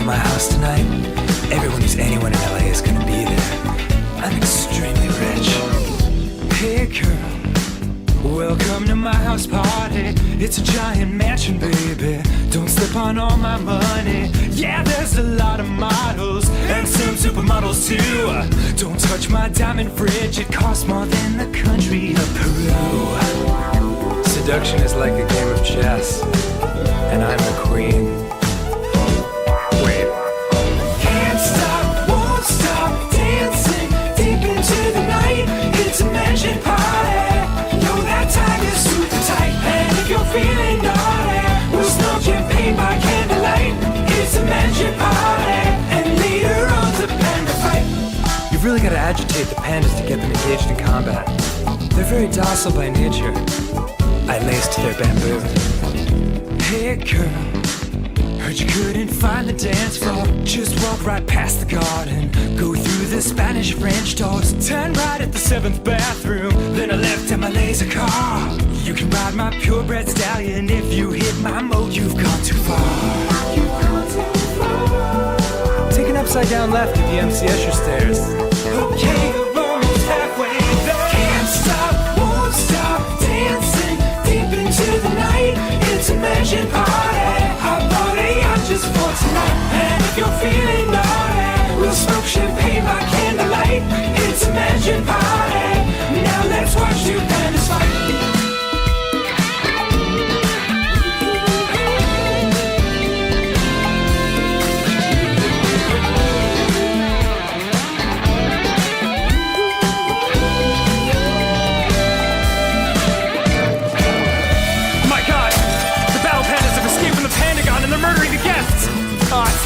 my house tonight? Everyone who's anyone in LA is gonna be there. I'm extremely rich. Hey girl, welcome to my house party. It's a giant mansion, baby. Don't slip on all my money. Yeah, there's a lot of models and some supermodels too. Don't touch my diamond fridge, it costs more than the country of Peru. Seduction is like a game of chess, and I'm the queen. Wait. Can't stop, won't stop, dancing deep into the night. It's a mansion party. Know that time is super tight. And if you're feeling naughty, we'll smoke champagne by candlelight. It's a mansion party. And later on the panda fight. You've really got to agitate the pandas to get them engaged in combat. They're very docile by nature. I laced their bamboo. Hey girl, heard you couldn't find the dance floor. Just walk right past the garden, go through the Spanish-French doors, turn right at the 7th bathroom, then I left in my laser car. You can ride my purebred stallion. If you hit my mode, you've gone too far. Take an upside down left at the MC Escher stairs. Okay, we're almost halfway there. Can't stop, won't stop, dancing deep into the night. It's a mansion party. I bought a yacht just for tonight. And if you're feeling naughty, we'll smoke champagne by candlelight. It's a mansion party. Now let's watch two pandas fight.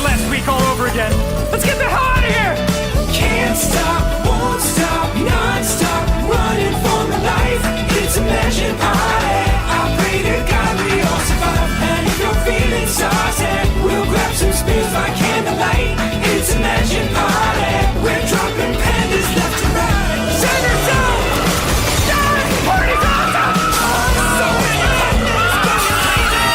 Last week all over again. Let's get the hell out of here! Can't stop, won't stop, non-stop, running for my life. It's a mansion party. I pray to God we all survive. And if you're feeling saucy, we'll grab some spears by candlelight. It's a mansion party. We're dropping pandas left to right. Send yourself! Die! Party's awesome! So many pandas going crazy!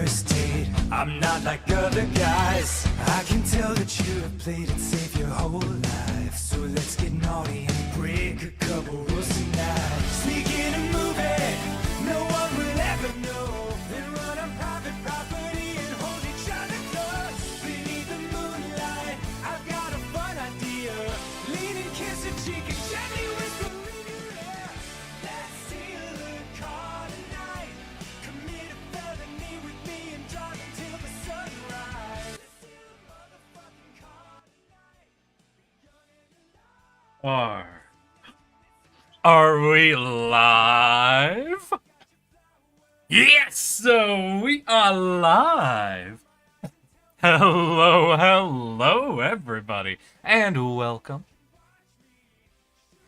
first date. I'm not like other guys. I can tell that you have played it safe your whole life. So let's get naughty and break a couple rules tonight. Sneak in a movie, no one will ever know. Then run on private property and hold each other close. Beneath the moonlight, I've got a fun idea. Lean and kiss a cheek and gently whisper in your ear. Let's steal the car tonight. Commit a felony with me and drive until the sunrise. Let's steal a motherfucking car tonight. Are we live? Yes, so we are live. Hello, everybody, and welcome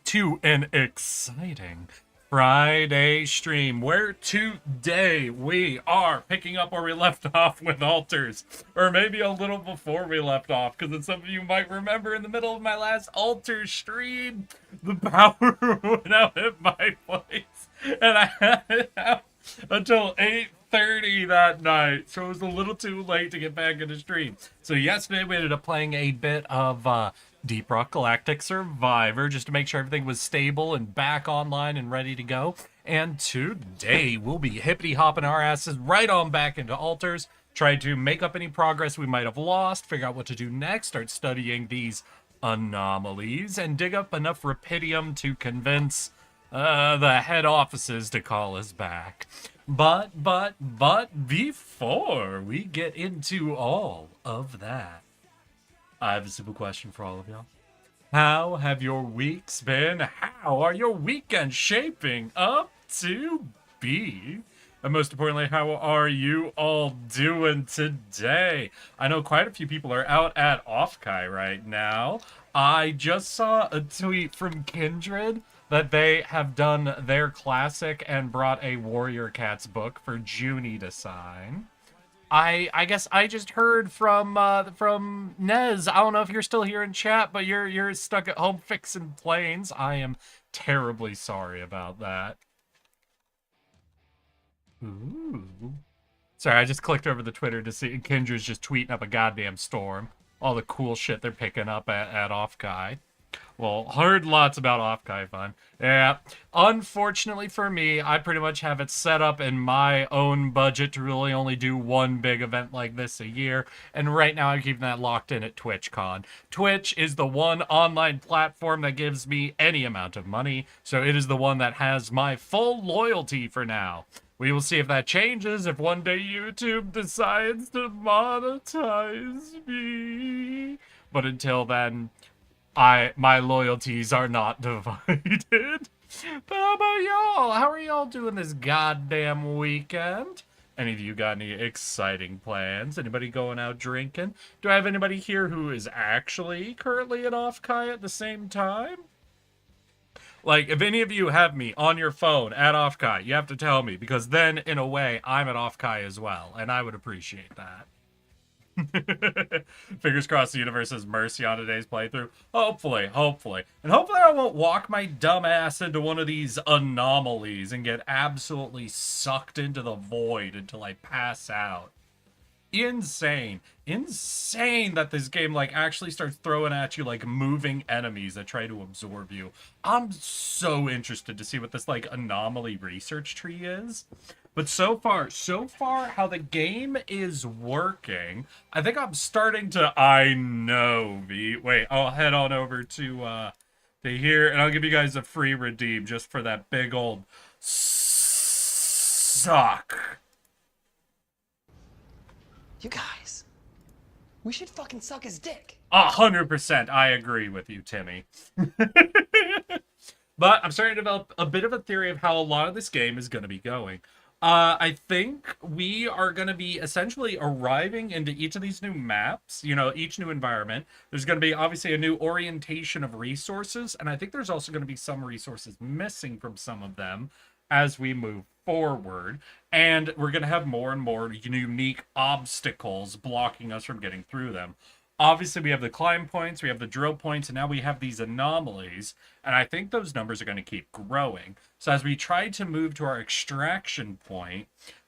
to an exciting Friday stream where today we are picking up where we left off with altars, or maybe a little before we left off, because as some of you might remember, in the middle of my last altar stream, the power went out at my place, and I had it out until 8:30 that night, so it was a little too late to get back into stream. So yesterday we ended up playing a bit of Deep Rock Galactic Survivor just to make sure everything was stable and back online and ready to go. And today we'll be hippity hopping our asses right on back into altars, try to make up any progress we might have lost, figure out what to do next, start studying these anomalies, and dig up enough rapidium to convince the head offices to call us back. But before we get into all of that, I have a simple question for all of y'all. How have your weeks been? How are your weekends shaping up to be? And most importantly, how are you all doing today? I know quite a few people are out at Offkai right now. I just saw a tweet from Kindred that they have done their classic and brought a Warrior Cats book for Junie to sign. I guess I just heard from Nez. I don't know if you're still here in chat, but you're stuck at home fixing planes. I am terribly sorry about that. Ooh. Sorry, I just clicked over the Twitter to see Kendra's just tweeting up a goddamn storm. All the cool shit they're picking up at Offkai. Well, heard lots about Offkai fun. Yeah, unfortunately for me, I pretty much have it set up in my own budget to really only do one big event like this a year, and right now I'm keeping that locked in at TwitchCon. Twitch is the one online platform that gives me any amount of money, so it is the one that has my full loyalty for now. We will see if that changes, if one day YouTube decides to monetize me. But until then, my loyalties are not divided. But how about y'all? How are y'all doing this goddamn weekend? Any of you got any exciting plans? Anybody going out drinking? Do I have anybody here who is actually currently at Offkai at the same time? Like, if any of you have me on your phone at Offkai, you have to tell me, because then, in a way, I'm at Offkai as well, and I would appreciate that. Fingers crossed the universe has mercy on today's playthrough. Hopefully. And hopefully I won't walk my dumb ass into one of these anomalies and get absolutely sucked into the void until I pass out. Insane that this game like actually starts throwing at you like moving enemies that try to absorb you. I'm so interested to see what this like anomaly research tree is. But so far how the game is working, I think I'm starting to wait, I'll head on over to here and I'll give you guys a free redeem just for that big old suck. You guys, we should fucking suck his dick. 100%, I agree with you, Timmy. But I'm starting to develop a bit of a theory of how a lot of this game is going to be going. I think we are going to be essentially arriving into each of these new maps, you know, each new environment. There's going to be obviously a new orientation of resources, and I think there's also going to be some resources missing from some of them as we move forward, and we're going to have more and more unique obstacles blocking us from getting through them. Obviously, we have the climb points, we have the drill points, and now we have these anomalies, and I think those numbers are going to keep growing. So as we try to move to our extraction point,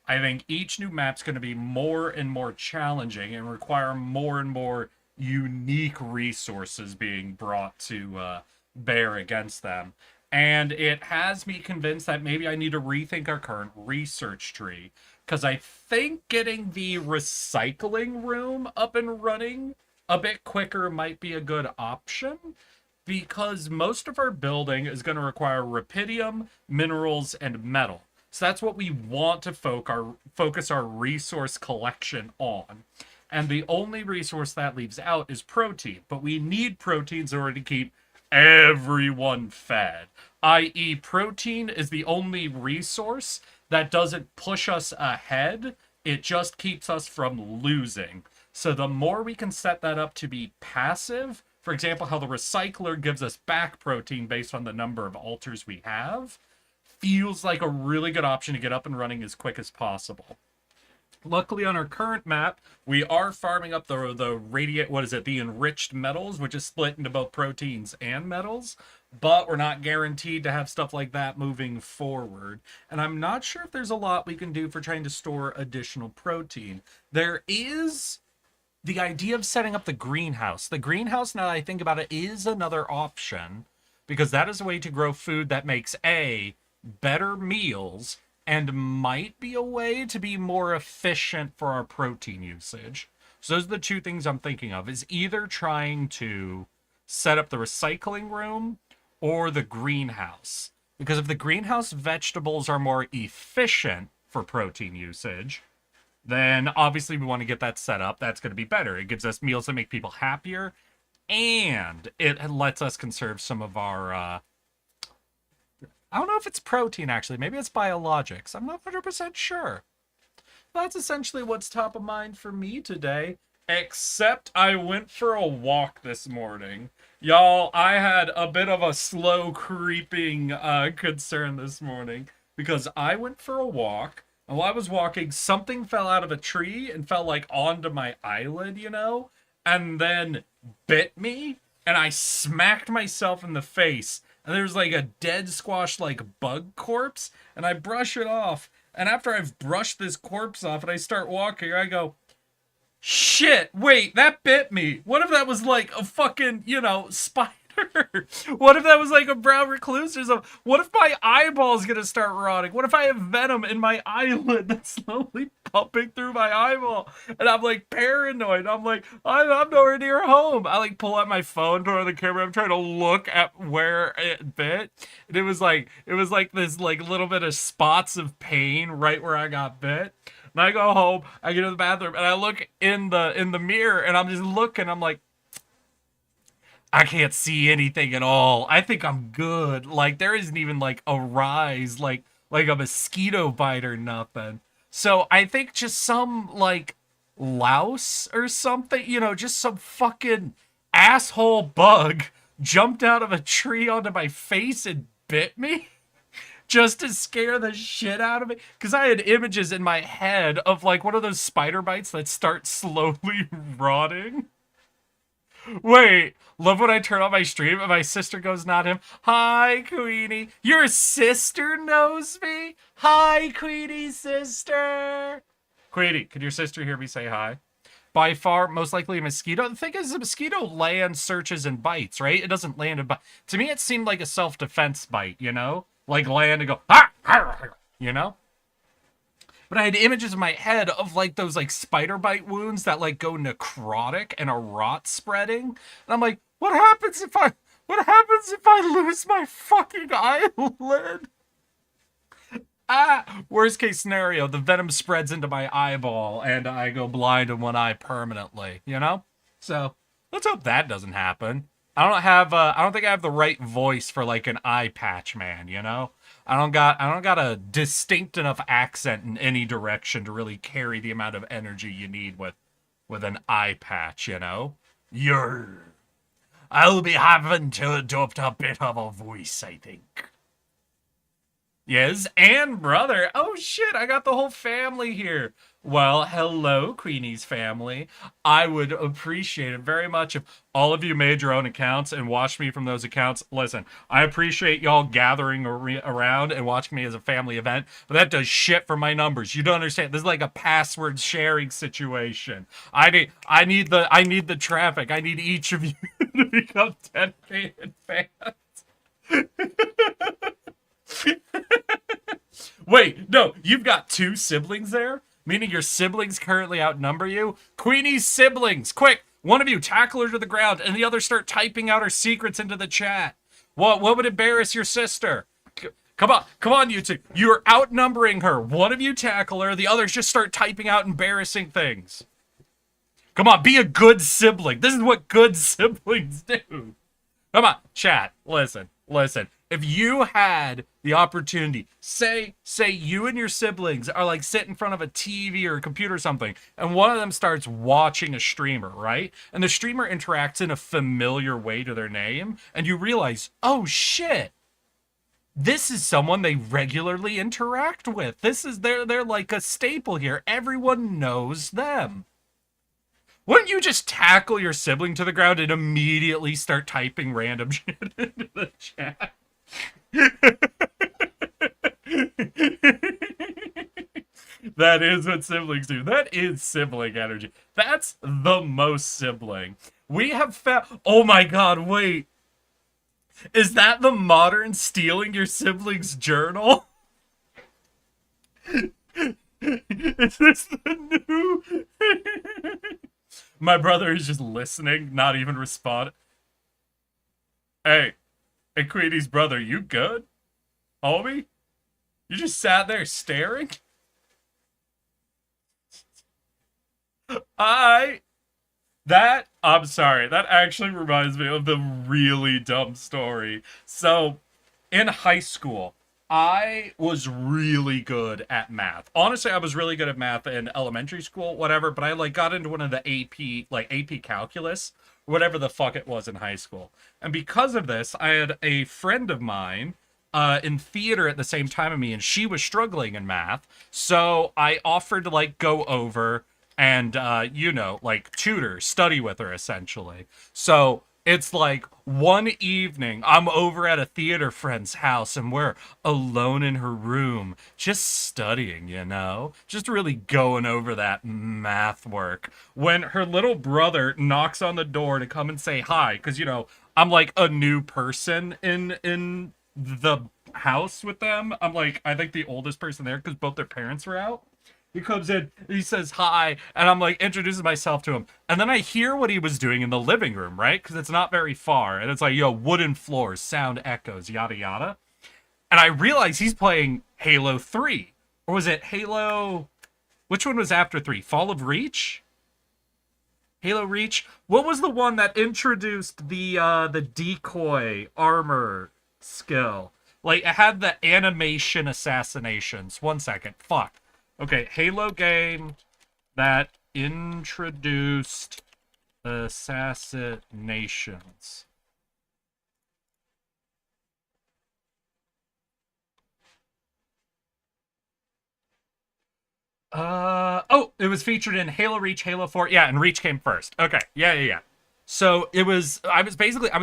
I think each new map's going to be more and more challenging and require more and more unique resources being brought to bear against them. And it has me convinced that maybe I need to rethink our current research tree. Because I think getting the recycling room up and running a bit quicker might be a good option. Because most of our building is going to require rupidium, minerals, and metal. So that's what we want to focus our resource collection on. And the only resource that leaves out is protein. But we need proteins in order to keep everyone fed. I.e., protein is the only resource that doesn't push us ahead. It just keeps us from losing. So the more we can set that up to be passive, for example, how the recycler gives us back protein based on the number of altars we have, feels like a really good option to get up and running as quick as possible. Luckily, on our current map, we are farming up the the enriched metals, which is split into both proteins and metals, but we're not guaranteed to have stuff like that moving forward. And I'm not sure if there's a lot we can do for trying to store additional protein. There is the idea of setting up the greenhouse. The greenhouse, now that I think about it, is another option, because that is a way to grow food that makes better meals, and might be a way to be more efficient for our protein usage. So those are the two things I'm thinking of, is either trying to set up the recycling room or the greenhouse. Because if the greenhouse vegetables are more efficient for protein usage, then obviously we want to get that set up. That's going to be better. It gives us meals that make people happier, and it lets us conserve some of our I don't know if it's protein, actually. Maybe it's biologics. I'm not 100% sure. That's essentially what's top of mind for me today. Except I went for a walk this morning. Y'all, I had a bit of a slow creeping concern this morning. Because I went for a walk, and while I was walking, something fell out of a tree and fell, like, onto my eyelid, you know? And then bit me, and I smacked myself in the face. And there's like a dead squash like bug corpse, and I brush it off. And after I've brushed this corpse off and I start walking, I go, shit, wait, that bit me. What if that was like a fucking, spider? What if that was like a brown recluse or something? What if my eyeball's gonna start rotting? What if I have venom in my eyelid that's slowly pumping through my eyeball? And I'm like paranoid. I'm like, I'm nowhere near home. I like pull out my phone, turn on the camera. I'm trying to look at where it bit. And it was like this like little bit of spots of pain right where I got bit. And I go home, I get to the bathroom, and I look in the mirror, and I'm just looking. I'm like, I can't see anything at all. I think I'm good. Like, there isn't even, like, a rise, like a mosquito bite or nothing. So I think just some, like, louse or something, just some fucking asshole bug jumped out of a tree onto my face and bit me just to scare the shit out of me. Because I had images in my head of, like, one of those spider bites that start slowly rotting. Wait, love when I turn on my stream and my sister goes, not him. Hi, Queenie. Your sister knows me? Hi, Queenie sister. Queenie, could your sister hear me say hi? By far, most likely a mosquito. The thing is, a mosquito lands, searches, and bites, right? It doesn't land and bite. To me, it seemed like a self-defense bite, Like land and go, ah, But I had images in my head of, like, those, like, spider bite wounds that, like, go necrotic and a rot spreading. And I'm like, what happens if I lose my fucking eyelid? Worst case scenario, the venom spreads into my eyeball and I go blind in one eye permanently, So, let's hope that doesn't happen. I don't think I have the right voice for, like, an eye patch man, I don't got a distinct enough accent in any direction to really carry the amount of energy you need with an eye patch, I'll be having to adopt a bit of a voice, I think. Yes, and brother. Oh shit, I got the whole family here. Well, hello, Queenie's family. I would appreciate it very much if all of you made your own accounts and watched me from those accounts. Listen, I appreciate y'all gathering around and watching me as a family event, but that does shit for my numbers. You don't understand. This is like a password sharing situation. I need the traffic. I need each of you to become dedicated fans. Wait, no, you've got 2 siblings there? Meaning your siblings currently outnumber you? Queenie's siblings, quick! One of you tackle her to the ground, and the other start typing out her secrets into the chat. What would embarrass your sister? Come on, you two. You're outnumbering her. One of you tackle her, the others just start typing out embarrassing things. Come on, be a good sibling. This is what good siblings do. Come on, chat. Listen. If you had the opportunity, say you and your siblings are like sitting in front of a TV or a computer or something, and one of them starts watching a streamer, right? And the streamer interacts in a familiar way to their name, and you realize, oh shit, this is someone they regularly interact with. They're like a staple here. Everyone knows them. Wouldn't you just tackle your sibling to the ground and immediately start typing random shit into the chat? That is what siblings do. That is sibling energy. That's the most sibling. We have found... Oh my god, wait. Is that the modern stealing your sibling's journal? Is this the new... My brother is just listening, not even responding. Hey, Queenie's brother, you good? Homie? You just sat there staring? I'm sorry, that actually reminds me of the really dumb story. So, in high school, I was really good at math. Honestly, I was really good at math in elementary school, whatever, but I like got into one of the AP calculus, whatever the fuck it was in high school. And because of this, I had a friend of mine in theater at the same time as me, and she was struggling in math. So I offered to like go over and, tutor, study with her essentially. So it's like one evening, I'm over at a theater friend's house and we're alone in her room, just studying, just really going over that math work. When her little brother knocks on the door to come and say hi, because, I'm like a new person in the house with them. I'm like, I think the oldest person there because both their parents were out. He comes in, he says hi, and I'm like introducing myself to him. And then I hear what he was doing in the living room, right? Because it's not very far. And it's like, wooden floors, sound echoes, yada yada. And I realize he's playing Halo 3. Or was it Halo... Which one was after 3? Fall of Reach? Halo Reach? What was the one that introduced the decoy armor skill? Like, it had the animation assassinations. 1 second. Fuck. Okay, Halo game that introduced assassinations. It was featured in Halo Reach, Halo 4. Yeah, and Reach came first. Okay, yeah. So I was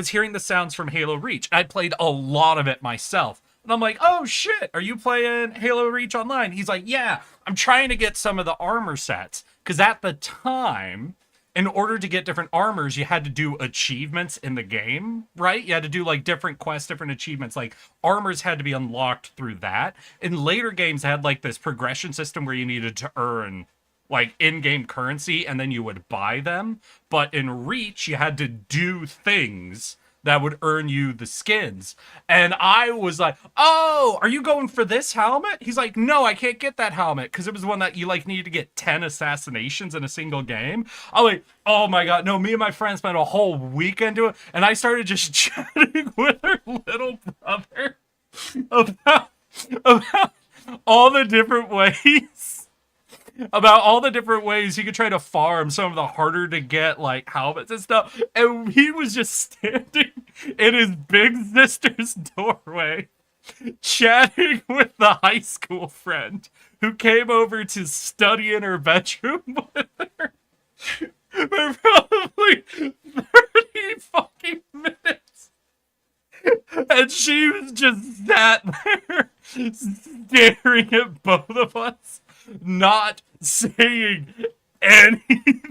hearing the sounds from Halo Reach. I played a lot of it myself. And I'm like, oh shit, are you playing Halo Reach online? He's like, yeah, I'm trying to get some of the armor sets. Because at the time, in order to get different armors, you had to do achievements in the game, right? You had to do like different quests, different achievements. Like armors had to be unlocked through that. In later games, had like this progression system where you needed to earn like in-game currency and then you would buy them. But in Reach, you had to do things that would earn you the skins. And I was like, oh, are you going for this helmet? He's like, no, I can't get that helmet because it was one that you like needed to get 10 assassinations in a single game. I'm like, oh my god, no, me and my friend spent a whole weekend doing it. And I started just chatting with her little brother about all the different ways. About all the different ways you could try to farm some of the harder to get like helmets and stuff. And he was just standing in his big sister's doorway chatting with the high school friend who came over to study in her bedroom with her for probably 30 fucking minutes. And she was just sat there staring at both of us, not saying anything.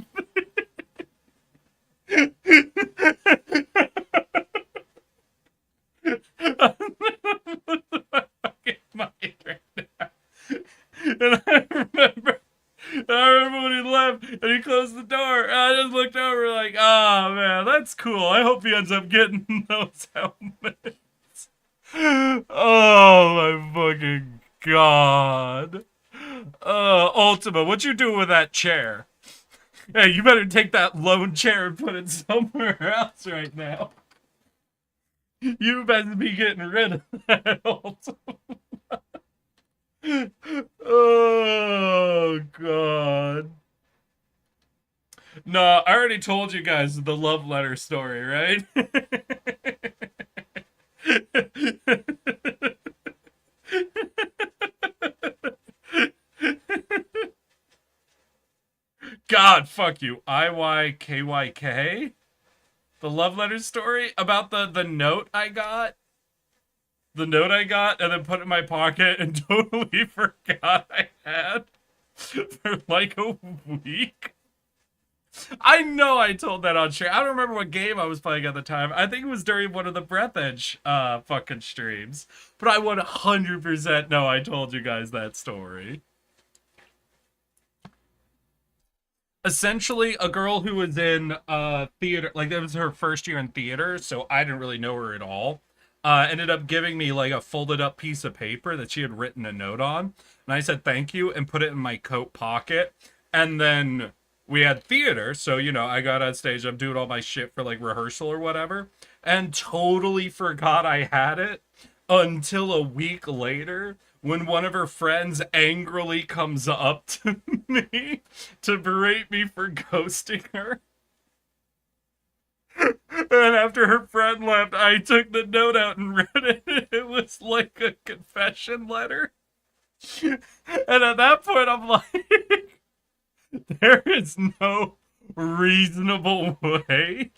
And I remember when he left and he closed the door. I just looked over like, oh man, that's cool. I hope he ends up getting those helmets. Oh my fucking god. Ultima, what you doing with that chair? Hey, you better take that lone chair and put it somewhere else right now. You better be getting rid of that Ultima. Oh god. No, I already told you guys the love letter story, right? God, fuck you. IYKYK? The love letter story about the note I got? The note I got and then put it in my pocket and totally forgot I had for like a week. I know I told that on stream. I don't remember what game I was playing at the time. I think it was during one of the Breath Edge fucking streams. But I 100% know I told you guys that story. Essentially, a girl who was in theater, like that was her first year in theater, so I didn't really know her at all. Ended up giving me like a folded up piece of paper that she had written a note on. And I said thank you and put it in my coat pocket. And then we had theater. So, you know, I got on stage. I'm doing all my shit for like rehearsal or whatever. And totally forgot I had it until a week later when one of her friends angrily comes up to me to berate me for ghosting her. And after her friend left, I took the note out and read it. It was like a confession letter. And at that point, I'm like, there is no reasonable way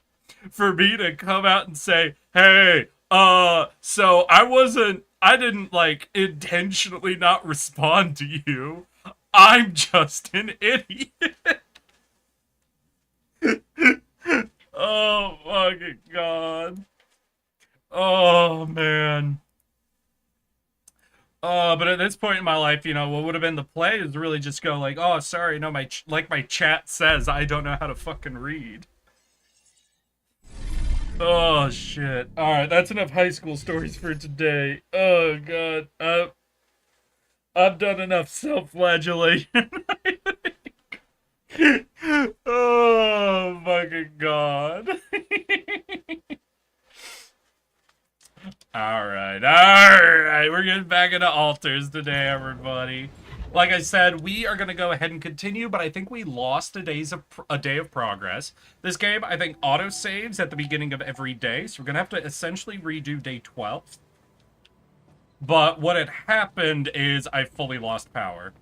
for me to come out and say, hey, so I didn't like intentionally not respond to you. I'm just an idiot. Oh, fucking God. Oh, man. But at this point in my life, you know, what would have been the play is really just go like, oh, sorry, no, like my chat says, I don't know how to fucking read. Oh, shit. Alright, that's enough high school stories for today. Oh, God. I've done enough self-flagellation. Oh, fucking God. Alright, we're getting back into altars today, everybody. Like I said, we are going to go ahead and continue, but I think we lost a day of progress. This game, I think, auto-saves at the beginning of every day, so we're going to have to essentially redo day 12. But what had happened is I fully lost power.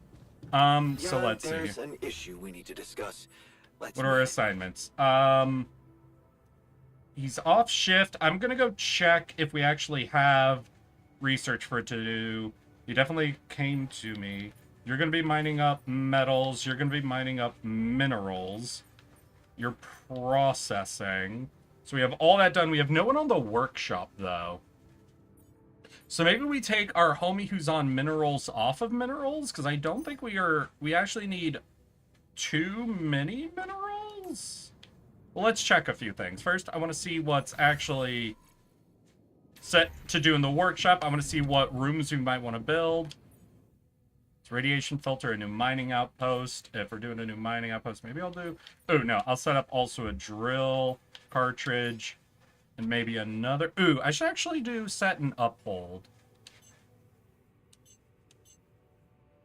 So let's see. There's an issue we need to discuss. What are our assignments? He's off shift. I'm gonna go check if we actually have research for it to do. He definitely came to me. You're gonna be mining up metals. You're gonna be mining up minerals. You're processing. So we have all that done. We have no one on the workshop, though. So maybe we take our homie who's on minerals off of minerals, because I don't think we actually need too many minerals. Well, let's check a few things. First, I want to see what's actually set to do in the workshop. I want to see what rooms we might want to build. It's radiation filter, a new mining outpost. If we're doing a new mining outpost, maybe I'll do... Oh, no, I'll set up also a drill cartridge. And maybe another... Ooh, I should actually do set and uphold.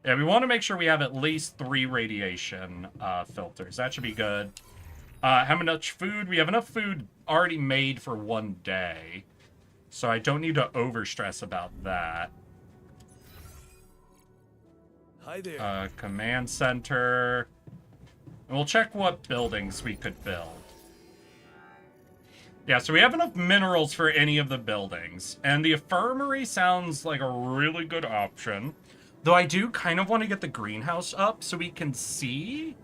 Yeah, we want to make sure we have at least 3 radiation filters. That should be good. How much food? We have enough food already made for 1 day. So I don't need to overstress about that. Hi there. Command center. And we'll check what buildings we could build. Yeah, so we have enough minerals for any of the buildings. And the infirmary sounds like a really good option. Though I do kind of want to get the greenhouse up so we can see.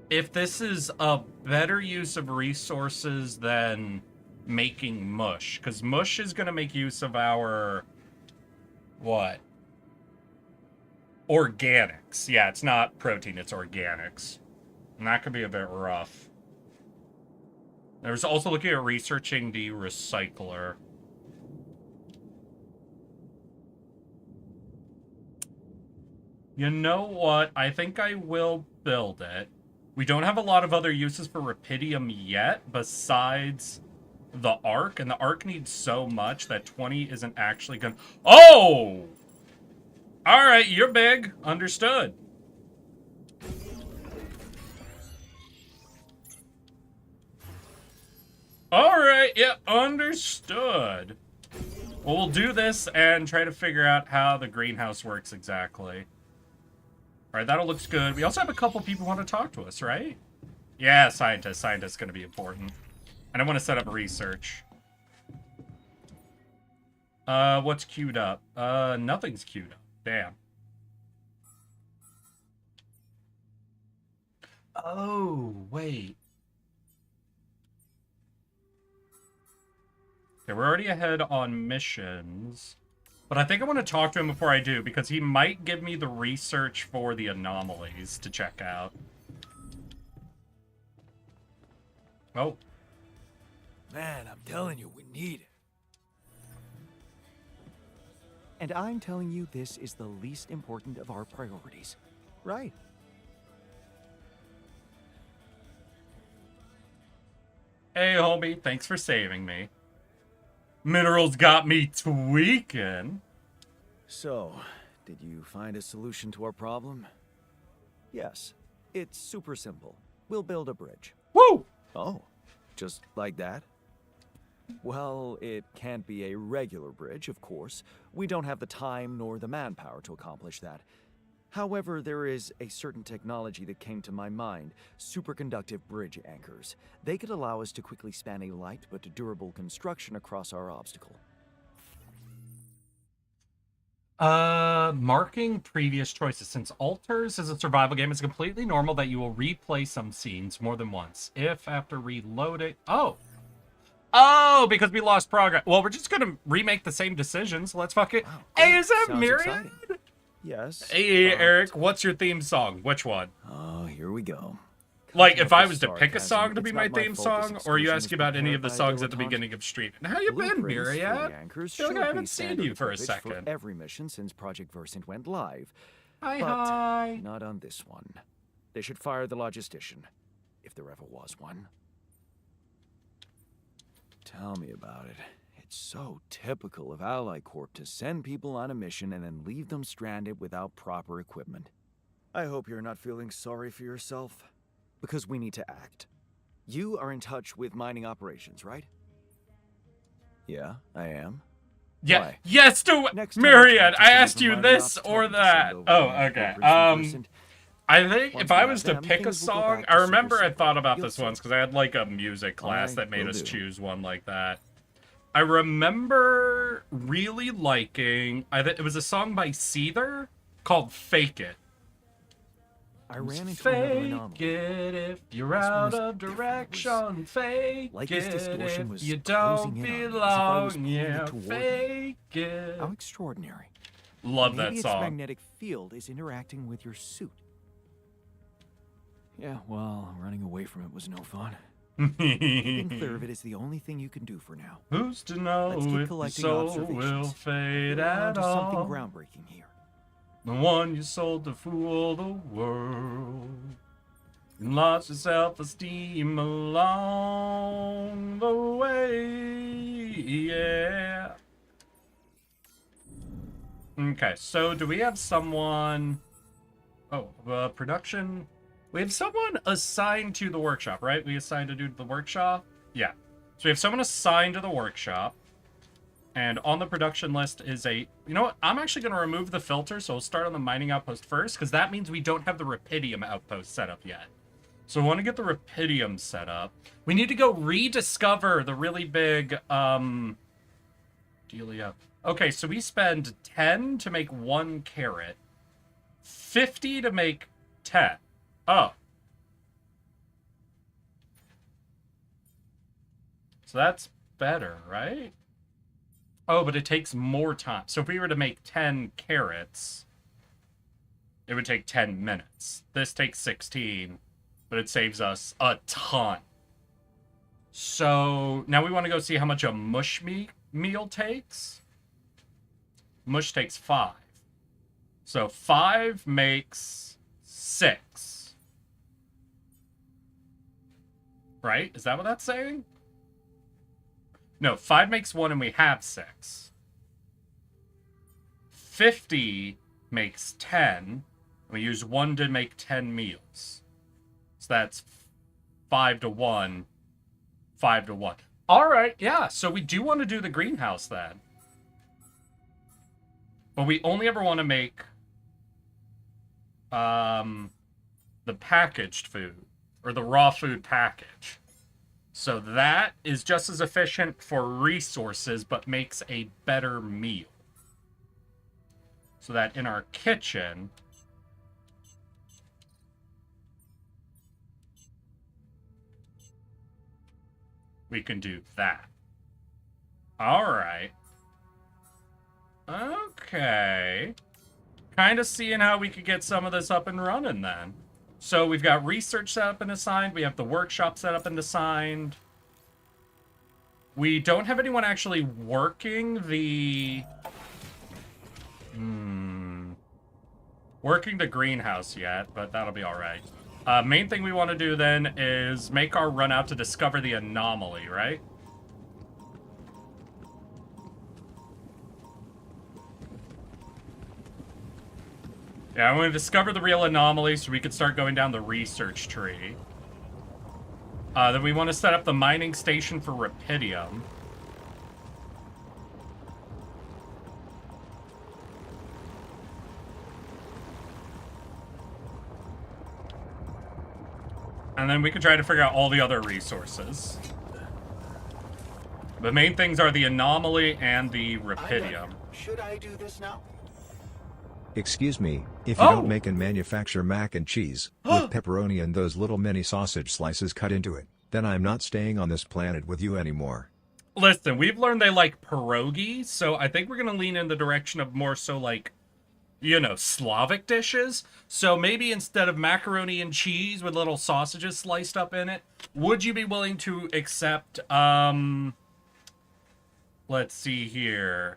If this is a better use of resources than making mush. Because mush is going to make use of our... What? Organics. Yeah, it's not protein, it's organics. And that could be a bit rough. There's also looking at researching the recycler. You know what? I think I will build it. We don't have a lot of other uses for Rapidium yet, besides the Arc. And the Arc needs so much that 20 isn't actually gonna... Oh! Alright, you're big. Understood. Alright, yeah, understood. Well, we'll do this and try to figure out how the greenhouse works exactly. Alright, that all looks good. We also have a couple people who want to talk to us, right? Yeah, scientist. Scientist's going to be important. And I want to set up research. What's queued up? Nothing's queued up. Damn. Oh, wait. Okay, we're already ahead on missions. But I think I want to talk to him before I do, because he might give me the research for the anomalies to check out. Oh. Man, I'm telling you, we need it. And I'm telling you this is the least important of our priorities. Right. Hey, homie, thanks for saving me. Minerals got me tweaking. So, did you find a solution to our problem? Yes. It's super simple. We'll build a bridge. Woo! Oh, just like that? Well, it can't be a regular bridge, of course. We don't have the time nor the manpower to accomplish that. However, there is a certain technology that came to my mind, superconductive bridge anchors. They could allow us to quickly span a light but durable construction across our obstacle. Marking previous choices. Since Altars is a survival game, it's completely normal that you will replay some scenes more than once. If after reloading... Oh, because we lost progress. Well, we're just gonna remake the same decisions. Let's fuck it. Wow, Hey, is that sounds Myriad? exciting. Yes. Hey, Eric, what's your theme song? Which one? Oh, here we go. Like, if Coming up I with was to pick a sarcasm, song to it's be not my my theme fault this song, or are you excursion asking was about any of the prepared songs by at the dilettante. beginning of streaming? How you been, Blueprints for Myriad? the anchors Feel like should I haven't be seen standard you for a footage second. For every mission since Project Versant went live. Hi, But hi. not on this one. They should fire the logistician, if there ever was one. Tell me about it. It's so typical of Ally Corp to send people on a mission and then leave them stranded without proper equipment. I hope you're not feeling sorry for yourself, because we need to act. You are in touch with mining operations, right? Yeah, I am. Yeah. Why? Yes, to Next time Myriad. talk to I someone asked from you mining this ops, or tell them to that. send over Oh, the okay. corporate Versant. I think Once if we I have was to them, pick a things will go song, back I to remember super I thought about simple. this You'll once see. because I had like a music class Alright, that made will us do. choose one like that. I remember really liking. It was a song by Seether called "Fake It." I ran into another Fake anomaly. it if you're This one out was of different. It direction. Fake like it this distortion if was you closing don't in on me, as if I was belong. pulling it Yeah, toward me. fake it. How extraordinary. Love Maybe that its song. magnetic field is interacting with your suit. Yeah, well, running away from it was no fun. Keeping clear of it is the only thing you can do for now. Who's to know Let's keep if your collecting soul will observations. fade We're on at to something all? groundbreaking here. The one you sold to fool the world. You lost your self-esteem along the way, yeah. Okay, so do we have someone... Oh, production... We have someone assigned to the workshop, right? We assigned a dude to the workshop? Yeah. So we have someone assigned to the workshop. And on the production list is a... You know what? I'm actually going to remove the filter, so we'll start on the mining outpost first, because that means we don't have the Rapidium outpost set up yet. So we want to get the Rapidium set up. We need to go rediscover the really big, dealio. Okay, so we spend 10 to make 1 carrot. 50 to make 10. Oh. So that's better, right? Oh, but it takes more time. So if we were to make 10 carrots, it would take 10 minutes. This takes 16, but it saves us a ton. So now we want to go see how much a mush meal takes. Mush takes 5. So 5 makes 6. Right? Is that what that's saying? No, 5 makes 1 and we have 6. 50 makes 10. We use 1 to make 10 meals. So that's 5 to 1. 5 to 1. Alright, yeah, so we do want to do the greenhouse then. But we only ever want to make the packaged food. Or the raw food package. So that is just as efficient for resources, but makes a better meal. So that in our kitchen, we can do that. Alright. Okay. Kind of seeing how we could get some of this up and running then. So we've got research set up and assigned. We have the workshop set up and assigned. We don't have anyone actually working the... working the greenhouse yet, but that'll be alright. Main thing we want to do then is make our run out to discover the anomaly, right? Yeah, I'm going to discover the real anomaly so we can start going down the research tree. Then we want to set up the mining station for Rapidium. And then we can try to figure out all the other resources. The main things are the anomaly and the Rapidium. Should I do this now? Excuse me, if you don't make and manufacture mac and cheese, with pepperoni and those little mini sausage slices cut into it, then I'm not staying on this planet with you anymore. Listen, we've learned they like pierogi, so I think we're going to lean in the direction of more so like, you know, Slavic dishes. So maybe instead of macaroni and cheese with little sausages sliced up in it, would you be willing to accept, let's see here.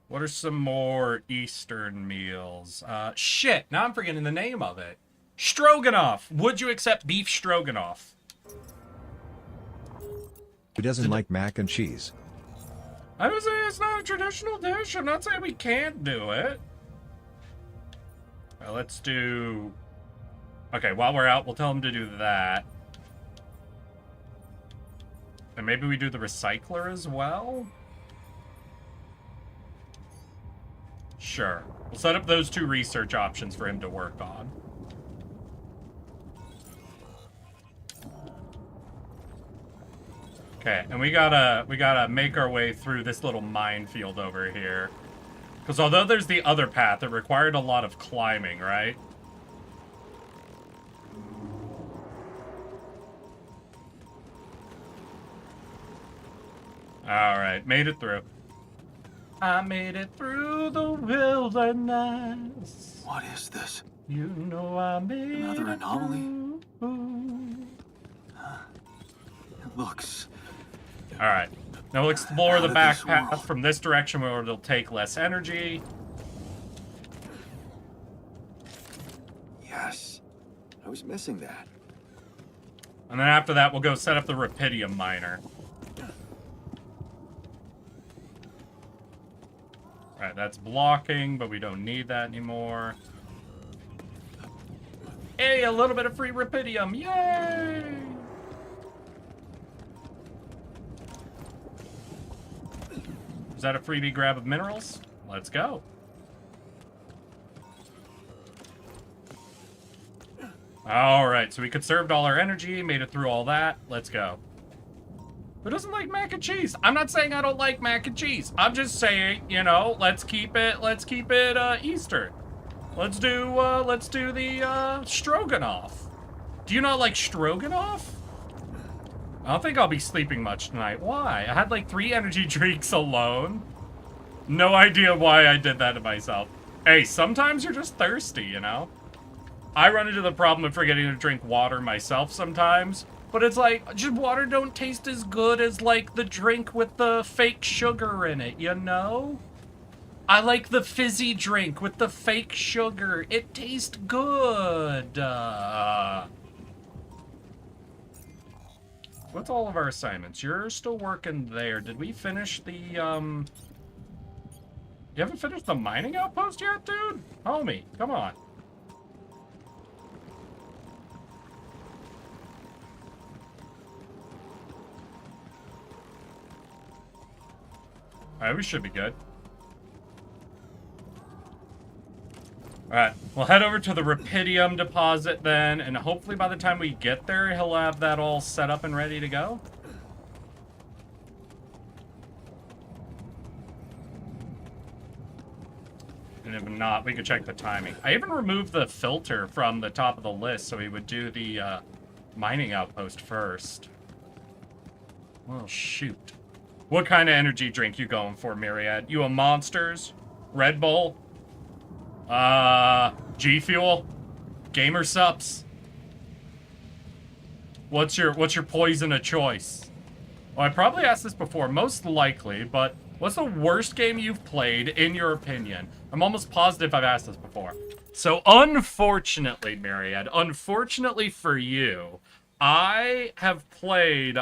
What are some more Eastern meals? Shit, now I'm forgetting the name of it. Stroganoff. Would you accept beef stroganoff? Who doesn't like mac and cheese? I would say it's not a traditional dish. I'm not saying we can't do it. Let's do... Okay, while we're out, we'll tell them to do that. And maybe we do the recycler as well? Sure. We'll set up those 2 research options for him to work on. Okay, and we gotta make our way through this little minefield over here. Because although there's the other path, it required a lot of climbing, right? Alright, made it through. I made it through the wilderness. What is this? You know I made Another it anomaly? through. It looks... Alright. Now we'll explore the Out of back this path world. from this direction where it'll take less energy. Yes. I was missing that. And then after that, we'll go set up the Rapidium miner. Alright, that's blocking, but we don't need that anymore. Hey, a little bit of free Rapidium. Yay! Is that a freebie grab of minerals? Let's go. Alright, so we conserved all our energy, made it through all that. Let's go. Who doesn't like mac and cheese? I'm not saying I don't like mac and cheese. I'm just saying, you know, let's keep it Eastern. Let's do the stroganoff. Do you not like stroganoff? I don't think I'll be sleeping much tonight. Why? I had like 3 energy drinks alone. No idea why I did that to myself. Hey, sometimes you're just thirsty, you know? I run into the problem of forgetting to drink water myself sometimes, but it's like, just water don't taste as good as like the drink with the fake sugar in it, you know? I like the fizzy drink with the fake sugar. It tastes good. What's all of our assignments? You're still working there. Did we finish the, You haven't finished the mining outpost yet, dude? Homie, come on. Alright, we should be good. Alright, we'll head over to the Rapidium deposit then, and hopefully by the time we get there, he'll have that all set up and ready to go. And if not, we could check the timing. I even removed the filter from the top of the list so we would do the mining outpost first. Well, shoot. What kind of energy drink you going for, Myriad? You a Monsters? Red Bull? G Fuel? Gamer Sups? What's your poison of choice? Well, I probably asked this before, most likely, but what's the worst game you've played, in your opinion? I'm almost positive I've asked this before. So, unfortunately, Myriad, unfortunately for you, I have played,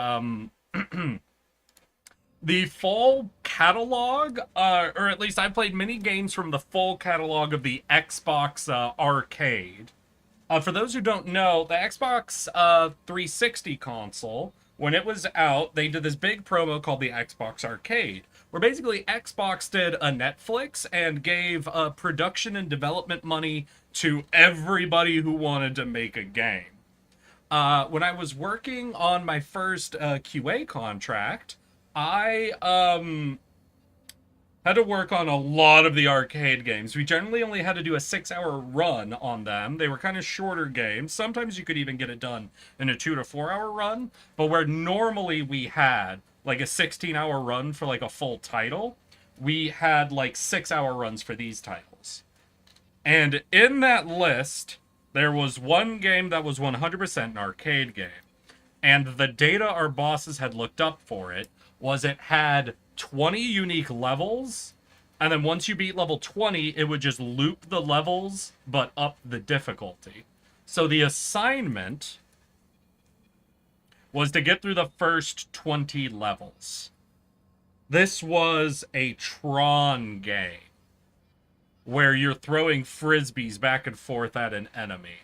the full catalog, or at least I played many games from the full catalog of the Xbox Arcade. For those who don't know, the Xbox 360 console, when it was out, they did this big promo called the Xbox Arcade, where basically Xbox did a Netflix and gave production and development money to everybody who wanted to make a game. When I was working on my first QA contract, I had to work on a lot of the arcade games. We generally only had to do a 6-hour run on them. They were kind of shorter games. Sometimes you could even get it done in a 2 to 4 hour run. But where normally we had like a 16-hour run for like a full title, we had like 6-hour runs for these titles. And in that list, there was one game that was 100% an arcade game. And the data our bosses had looked up for it was it had 20 unique levels, and then once you beat level 20, it would just loop the levels, but up the difficulty. So the assignment was to get through the first 20 levels. This was a Tron game, where you're throwing frisbees back and forth at an enemy.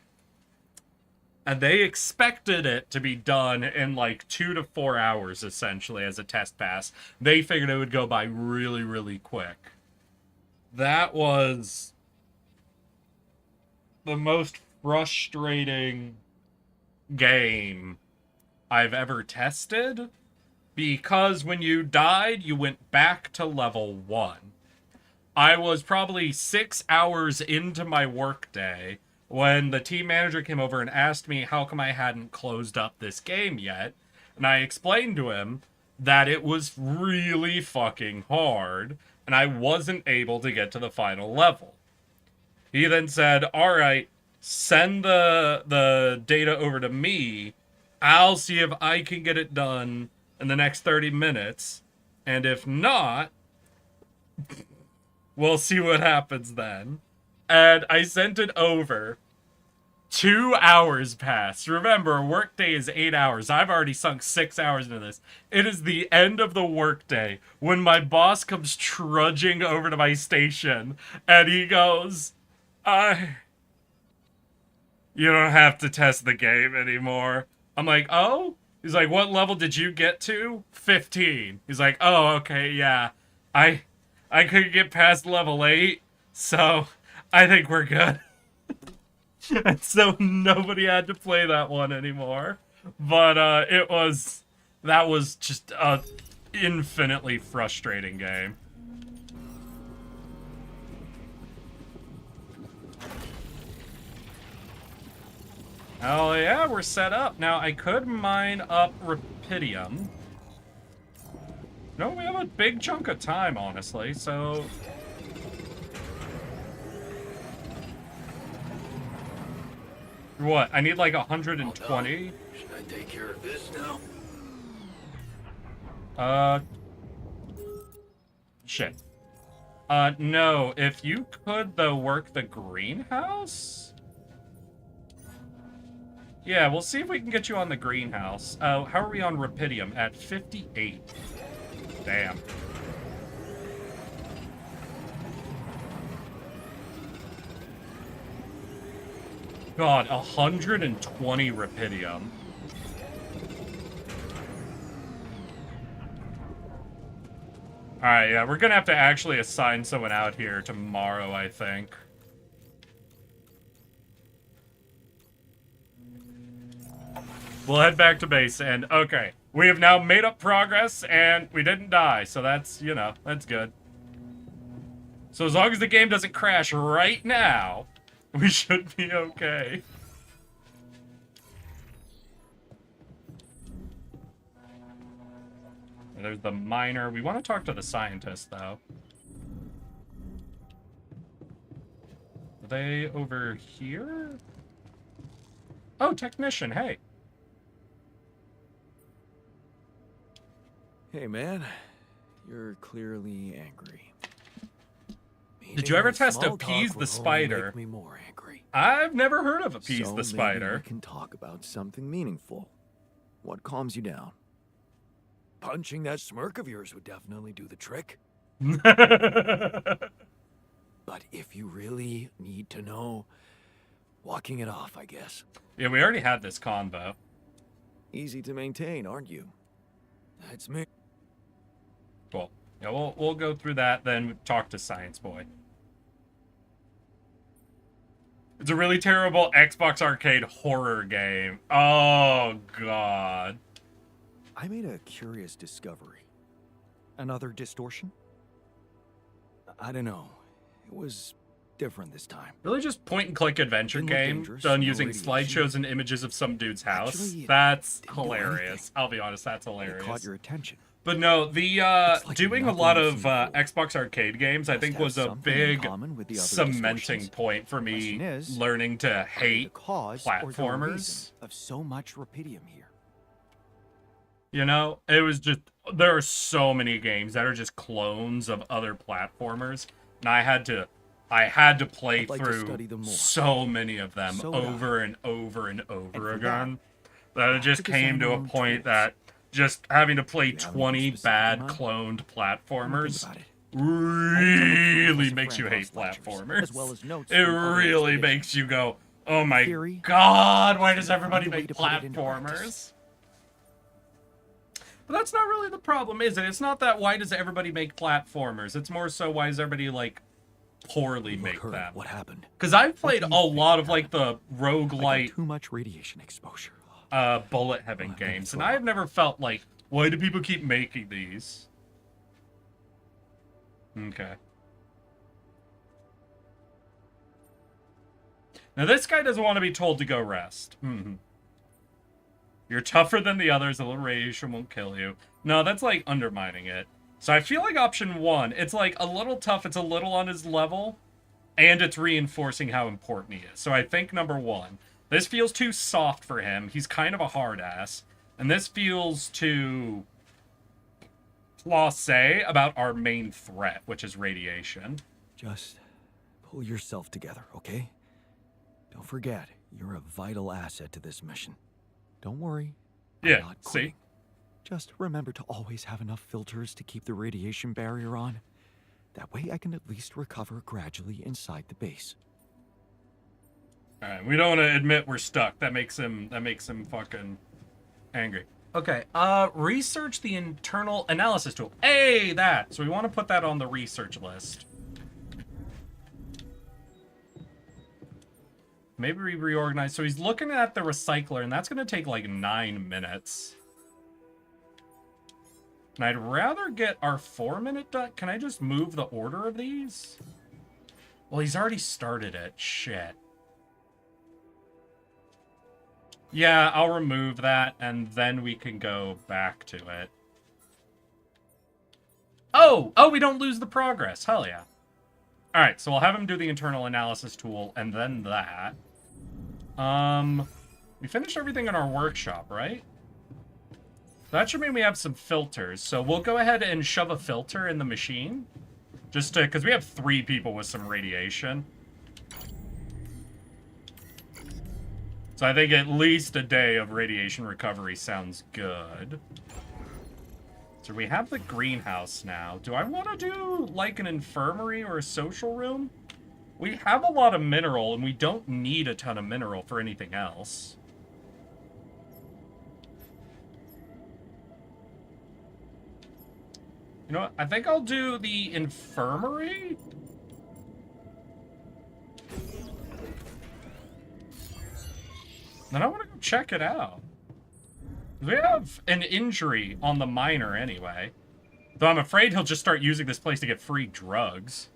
And they expected it to be done in like 2 to 4 hours, essentially, as a test pass. They figured it would go by really, really quick. That was the most frustrating game I've ever tested, because when you died, you went back to level 1. I was probably 6 hours into my workday when the team manager came over and asked me how come I hadn't closed up this game yet. And I explained to him that it was really fucking hard, and I wasn't able to get to the final level. He then said, alright, send the data over to me. I'll see if I can get it done in the next 30 minutes. And if not, we'll see what happens then. And I sent it over. 2 hours passed. Remember, a workday is 8 hours. I've already sunk 6 hours into this. It is the end of the workday when my boss comes trudging over to my station, and he goes, you don't have to test the game anymore. I'm like, oh? He's like, what level did you get to? 15. He's like, oh, okay, yeah. I couldn't get past level 8, so I think we're good. And so nobody had to play that one anymore. But that was just a infinitely frustrating game. Oh yeah, we're set up. Now I could mine up Rapidium. No, we have a big chunk of time, honestly, so... What? I need like 120? Should I take care of this now? Shit. No. If you could, though, work the greenhouse? Yeah, we'll see if we can get you on the greenhouse. How are we on Rapidium? At 58. Damn. God, 120 Rapidium. Alright, yeah, we're gonna have to actually assign someone out here tomorrow, I think. We'll head back to base, and okay. We have now made up progress, and we didn't die, so that's, you know, that's good. So as long as the game doesn't crash right now, we should be okay. And there's the miner. We want to talk to the scientist, though. Are they over here? Oh, technician, hey. Hey, man. You're clearly angry. Did you ever test Small Appease talk the will only spider? Make me more angry. I've never heard of Appease So the maybe spider. we can talk about something meaningful. What calms you down? Punching that smirk of yours would definitely do the trick. But if you really need to know, walking it off, I guess. Yeah, we already had this convo. Easy to maintain, aren't you? That's me. Cool. Yeah, we'll go through that, then talk to Science Boy. It's a really terrible Xbox Arcade horror game. Oh, God. I made a curious discovery. Another distortion? I don't know. It was different this time. Really just point-and-click adventure Didn't look game dangerous, done no using radiation. slideshows and images of some dude's house. Actually, it That's didn't do hilarious. anything. I'll be honest, that's It hilarious. caught your attention. But no, the It's like doing a nothing lot you've of seen before. Xbox Arcade games, I Must think, have was a something in big common with the other cementing distortions. point for me Question is, learning to What are the hate cause or the reason platformers. of so much rapidium here? You know, it was just, there are so many games that are just clones of other platformers, and I had to play I'd like to through study them more. so many of them So would I. over and over and over for again that it just to came design to our a own point tools. that just having to play You have anything 20 specific bad in mind? cloned Think platformers about it. really Professor makes you hate Franco's lectures, platformers. as well as notes It from other really expeditions. makes you go, oh my Theory, god, why does find everybody a way make to put it into platformers? practice. But that's not really the problem, is it? It's not that why does everybody make platformers. It's more so why does everybody, like, poorly Look, make Herb, them. what happened? Because I've What played do a you think lot of, like, happened? the I roguelite got too much radiation exposure. bullet heaven I'm gonna games, throw and I've up. never felt like, why do people keep making these? Okay. Now this guy doesn't want to be told to go rest. You're tougher than the others, a little radiation won't kill you. No, that's like undermining it. So I feel like option one, it's like a little tough, it's a little on his level, and it's reinforcing how important he is. So I think number one, this feels too soft for him. He's kind of a hard ass. And this feels too blasé about our main threat, which is radiation. Just pull yourself together, okay? Don't forget, you're a vital asset to this mission. Don't worry. I'm Yeah, not see? quitting. Just remember to always have enough filters to keep the radiation barrier on. That way I can at least recover gradually inside the base. Alright, we don't want to admit we're stuck. That makes him fucking angry. Okay, research the internal analysis tool. Hey, that! So we want to put that on the research list. Maybe we reorganize. So he's looking at the recycler, and that's going to take like 9 minutes. And I'd rather get our 4-minute done. Can I just move the order of these? Well, he's already started it. Shit. Yeah, I'll remove that, and then we can go back to it. Oh! Oh, we don't lose the progress. Hell yeah. Alright, so we'll have him do the internal analysis tool, and then that. We finished everything in our workshop, right? That should mean we have some filters. So we'll go ahead and shove a filter in the machine. Just to, because we have 3 people with some radiation. So I think at least a day of radiation recovery sounds good. So we have the greenhouse now. Do I want to do like an infirmary or a social room? We have a lot of mineral, and we don't need a ton of mineral for anything else. You know what? I think I'll do the infirmary. Then I want to go check it out. We have an injury on the miner anyway. Though I'm afraid he'll just start using this place to get free drugs.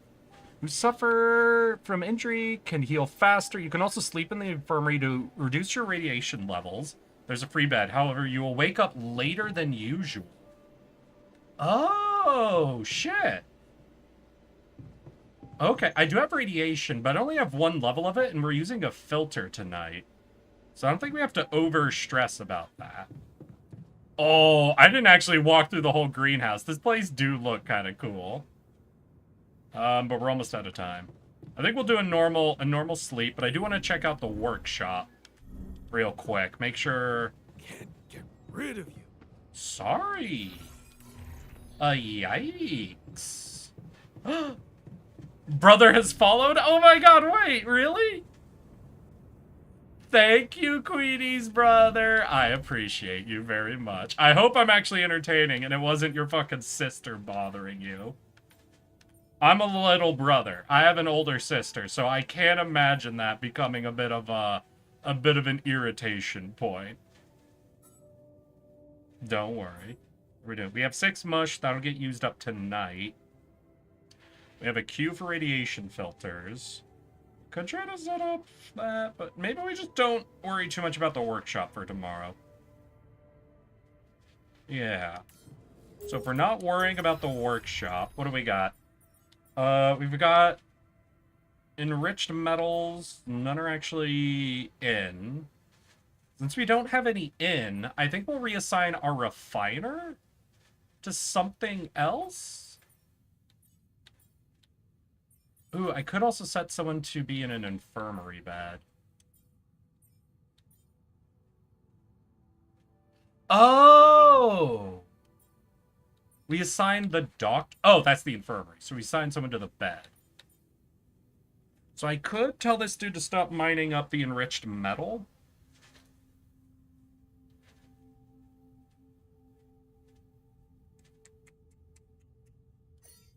Who suffer from injury can heal faster. You can also sleep in the infirmary to reduce your radiation levels. There's a free bed. However, you will wake up later than usual. Oh, shit. Okay, I do have radiation, but I only have 1 level of it, and we're using a filter tonight. So I don't think we have to over-stress about that. Oh, I didn't actually walk through the whole greenhouse. This place do look kind of cool. But we're almost out of time. I think we'll do a normal sleep, but I do want to check out the workshop real quick. Make sure... Can't get rid of you. Sorry. Yikes. Brother has followed? Oh my god, wait, really? Thank you, Queenie's brother. I appreciate you very much. I hope I'm actually entertaining and it wasn't your fucking sister bothering you. I'm a little brother. I have an older sister, so I can't imagine that becoming a bit of an irritation point. Don't worry. We have 6 mush. That'll get used up tonight. We have a queue for radiation filters. Could try to set up that, but maybe we just don't worry too much about the workshop for tomorrow. Yeah. So if we're not worrying about the workshop, what do we got? We've got enriched metals. None are actually in. Since we don't have any in, I think we'll reassign our refiner to something else. Ooh, I could also set someone to be in an infirmary bed. Oh! We assigned the doc... Oh, that's the infirmary. So we assigned someone to the bed. So I could tell this dude to stop mining up the enriched metal.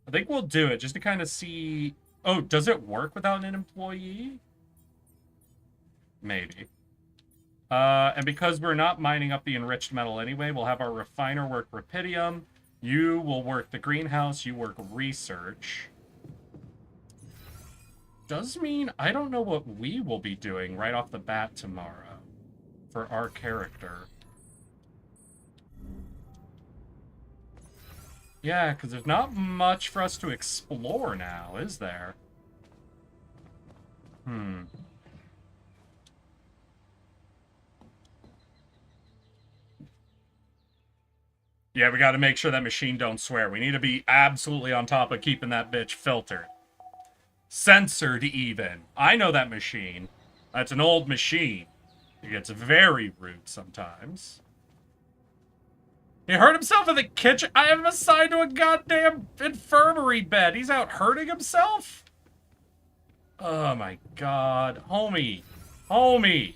I think we'll do it just to kind of see... Oh, does it work without an employee? Maybe. And because we're not mining up the enriched metal anyway, we'll have our refiner work rubidium. You will work the greenhouse. You work research. Does mean I don't know what we will be doing right off the bat tomorrow for our character. Yeah, because there's not much for us to explore now, is there? Yeah, we got to make sure that machine don't swear. We need to be absolutely on top of keeping that bitch filtered. Censored, even. I know that machine. That's an old machine. It gets very rude sometimes. He hurt himself in the kitchen. I have him assigned to a goddamn infirmary bed. He's out hurting himself? Oh my god. Homie. Homie!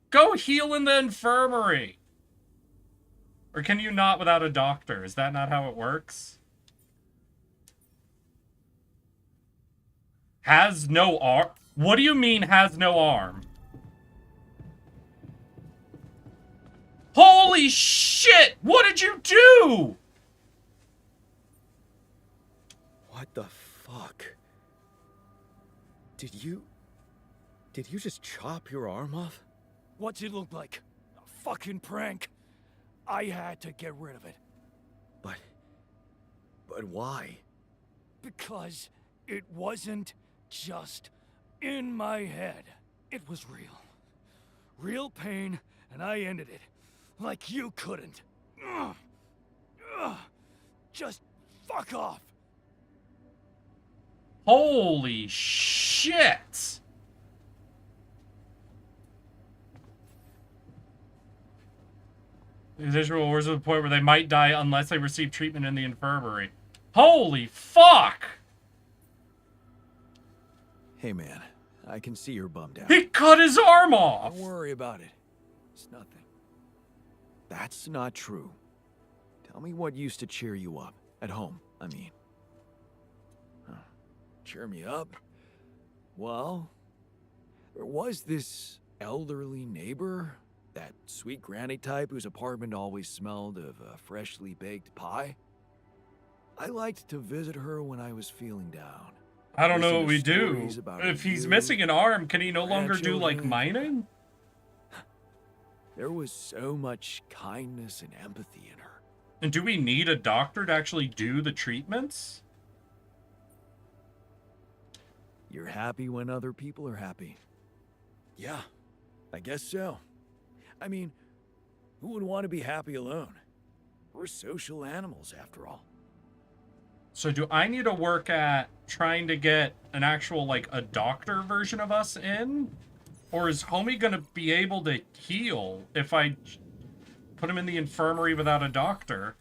Go heal in the infirmary! Or can you not without a doctor? Is that not how it works? Has no arm? What do you mean has no arm? Holy shit! What did you do? What the fuck? Did you just chop your arm off? What's it look like? A fucking prank. I had to get rid of it. But why? Because it wasn't just in my head. It was real. Real pain, and I ended it. Like you couldn't. Ugh. Ugh. Just fuck off. Holy shit! These Israel wars to the point where they might die unless they receive treatment in the infirmary. Holy fuck! Hey man, I can see you're bummed out. He cut his arm off! Don't worry about it. It's nothing. That's not true. Tell me what used to cheer you up. At home, I mean. Huh. Cheer me up? Well, there was this elderly neighbor, that sweet granny type whose apartment always smelled of a freshly baked pie. I liked to visit her when I was feeling down. I don't know Listen what to we do. stories about If he's you, missing an arm, can he no longer do, like, grandchildren. mining? There was so much kindness and empathy in her. And do we need a doctor to actually do the treatments? You're happy when other people are happy. Yeah, I guess so. I mean, who would want to be happy alone? We're social animals, after all. So do I need to work at trying to get an actual, like, a doctor version of us in? Or is Homie gonna be able to heal if I put him in the infirmary without a doctor?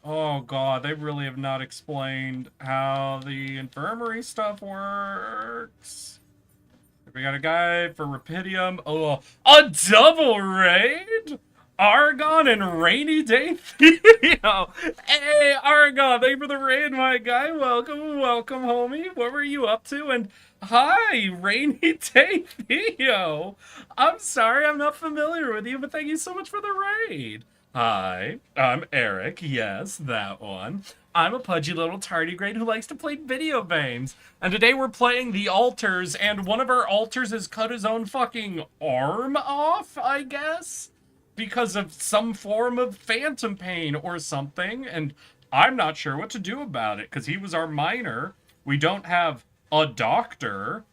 Oh god, they really have not explained how the infirmary stuff works. We got a guy for Rapidium. Oh, a double raid? Argon and Rainy Day Theo. Hey, Argon, thank you for the raid, my guy. Welcome, welcome, homie. What were you up to? And hi, Rainy Day Theo. I'm sorry I'm not familiar with you, but thank you so much for the raid. Hi, I'm Eric. Yes, that one. I'm a pudgy little tardigrade who likes to play video games. And today we're playing the altars, and one of our altars has cut his own fucking arm off, I guess? Because of some form of phantom pain or something, and I'm not sure what to do about it, because he was our miner. We don't have a doctor.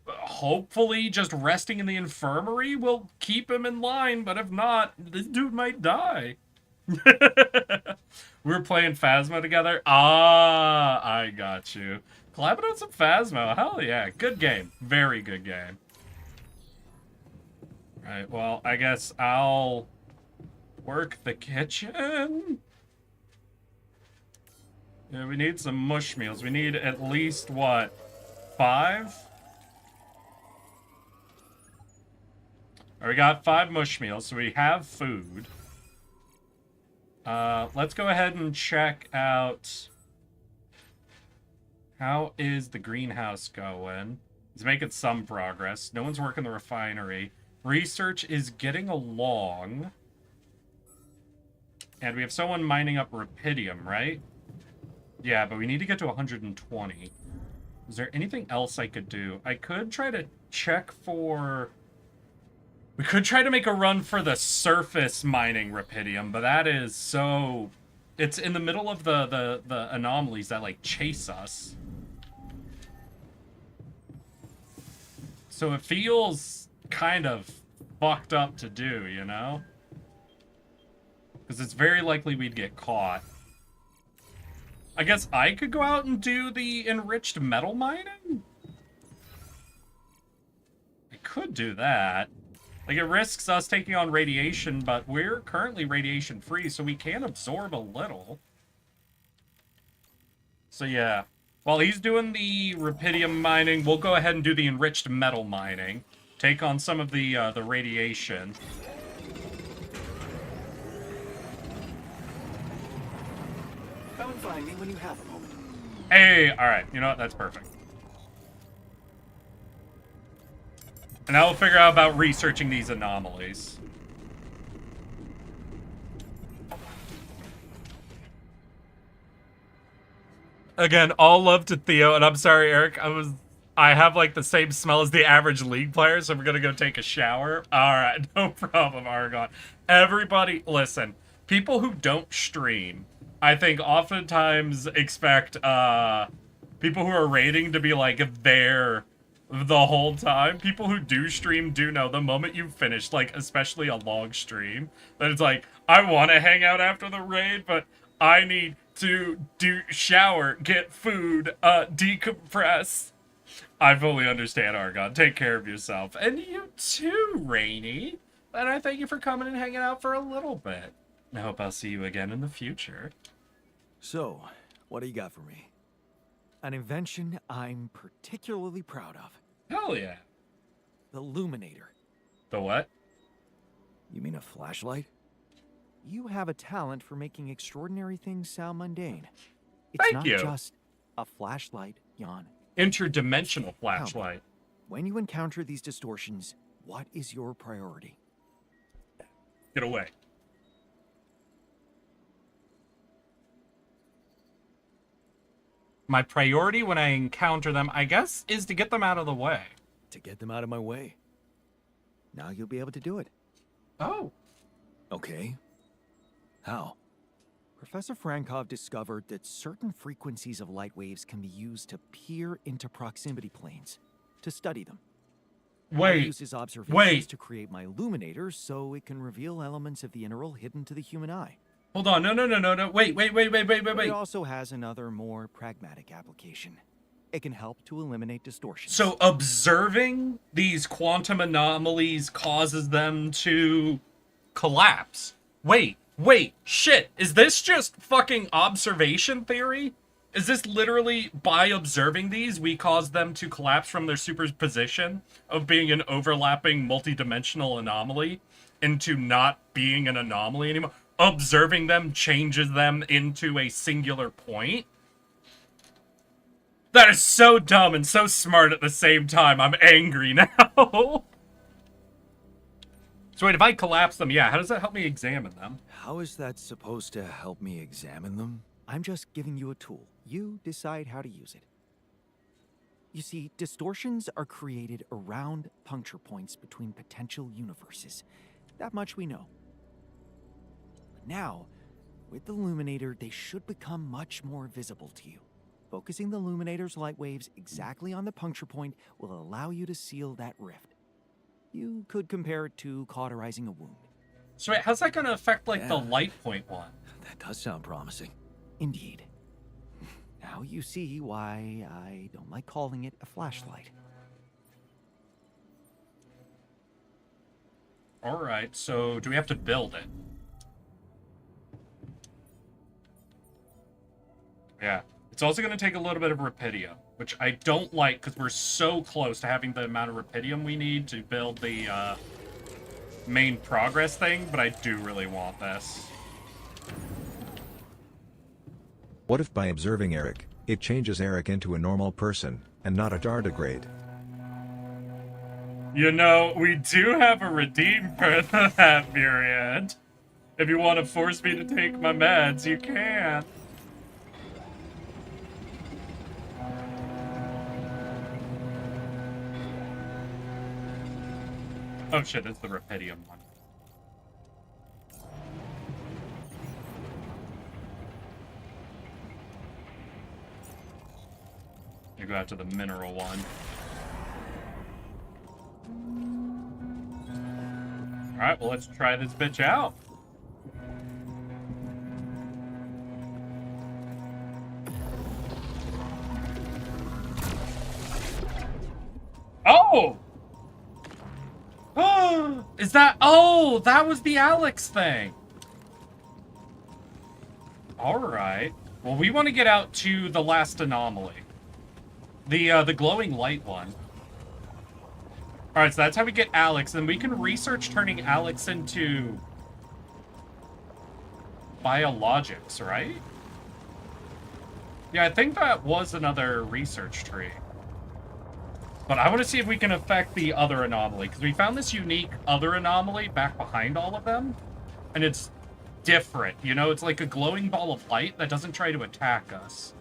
Hopefully just resting in the infirmary will keep him in line, but if not, this dude might die. We were playing Phasmo together. Ah, I got you. Collabing on some Phasmo. Hell yeah. Good game. Very good game. Alright, well, I guess I'll work the kitchen. Yeah, we need some mush meals. We need at least, what, 5? Alright, we got 5 mush meals, so we have food. Let's go ahead and check out how is the greenhouse going. He's making some progress. No one's working the refinery. Research is getting along. And we have someone mining up Rapidium, right? Yeah, but we need to get to 120. Is there anything else I could do? I could try to check for... We could try to make a run for the surface mining Rapidium, but that is so... It's in the middle of the anomalies that, like, chase us. So it feels kind of fucked up to do, you know? Because it's very likely we'd get caught. I guess I could go out and do the enriched metal mining? I could do that. Like, it risks us taking on radiation, but we're currently radiation-free, so we can absorb a little. So, yeah. While he's doing the rubidium mining, we'll go ahead and do the enriched metal mining. Take on some of the radiation. Come and find me when you have a moment. Hey, alright, you know what? That's perfect. And now we'll figure out about researching these anomalies. Again, all love to Theo, and I'm sorry, Eric, I have like the same smell as the average League player, so we're gonna go take a shower. Alright, no problem, Argon. Everybody, listen, people who don't stream, I think oftentimes expect people who are raiding to be like there the whole time. People who do stream do know the moment you finish, like especially a long stream, that it's like, I want to hang out after the raid, but I need to shower, get food, decompress. I fully understand, Argon. Take care of yourself. And you too, Rainy. And I thank you for coming and hanging out for a little bit. I hope I'll see you again in the future. So, what do you got for me? An invention I'm particularly proud of. Hell yeah. The Luminator. The what? You mean a flashlight? You have a talent for making extraordinary things sound mundane. It's Thank not you. just a flashlight, Jan. Interdimensional flashlight. When you encounter these distortions, what is your priority? Get away. My priority when I encounter them, I guess, is to get them out of the way. To get them out of my way. Now you'll be able to do it. Oh. Okay. How? Professor Frankov discovered that certain frequencies of light waves can be used to peer into proximity planes, to study them. I use his observations to create my illuminator so it can reveal elements of the integral hidden to the human eye. Hold on, no. Wait. It also has another more pragmatic application. It can help to eliminate distortions. So observing these quantum anomalies causes them to collapse. Wait, shit. Is this just fucking observation theory? Is this literally, by observing these, we cause them to collapse from their superposition of being an overlapping multidimensional anomaly into not being an anomaly anymore? Observing them changes them into a singular point? That is so dumb and so smart at the same time. I'm angry now. So wait, if I collapse them, yeah, how does that help me examine them? How is that supposed to help me examine them? I'm just giving you a tool. You decide how to use it. You see, distortions are created around puncture points between potential universes. That much we know. But now, with the Illuminator, they should become much more visible to you. Focusing the Illuminator's light waves exactly on the puncture point will allow you to seal that rift. You could compare it to cauterizing a wound. So wait, how's that going to affect, like, the light point one? That does sound promising. Indeed. Now you see why I don't like calling it a flashlight. Alright, so do we have to build it? Yeah. It's also going to take a little bit of rubidium, which I don't like because we're so close to having the amount of rubidium we need to build the main progress thing, but I do really want this. What if by observing Eric, it changes Eric into a normal person, and not a tardigrade? You know, we do have a redeem for that, Myriad. If you want to force me to take my meds, you can. Oh shit, it's the rubidium one. You go out to the mineral one. Alright, well let's try this bitch out. Oh! Is that... Oh, that was the Alex thing. Alright. Well, we want to get out to the last anomaly. The glowing light one. Alright, so that's how we get Alex, and we can research turning Alex into biologics, right? Yeah, I think that was another research tree. But I want to see if we can affect the other anomaly, because we found this unique other anomaly back behind all of them, and it's different, you know? It's like a glowing ball of light that doesn't try to attack us.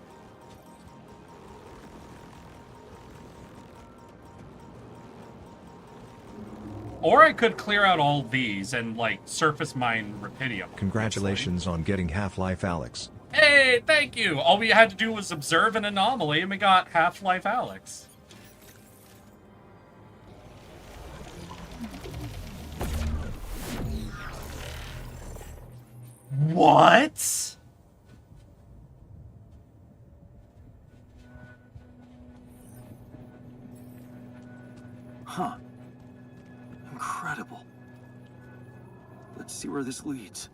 Or I could clear out all these and, like, surface mine Rapidium. Congratulations on getting Half-Life Alex. Hey, thank you! All we had to do was observe an anomaly and we got Half-Life Alex. What? Huh. Incredible. Let's see where this leads.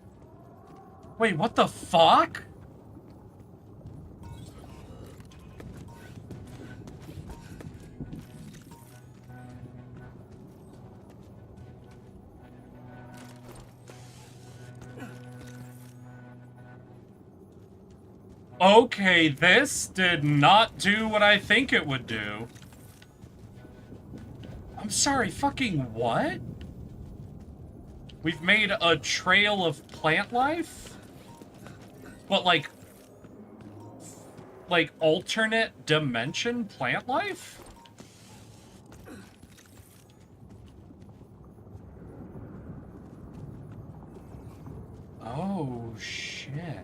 Wait, what the fuck? Okay, this did not do what I think it would do. I'm sorry, fucking what? We've made a trail of plant life? But like alternate dimension plant life? Oh, shit.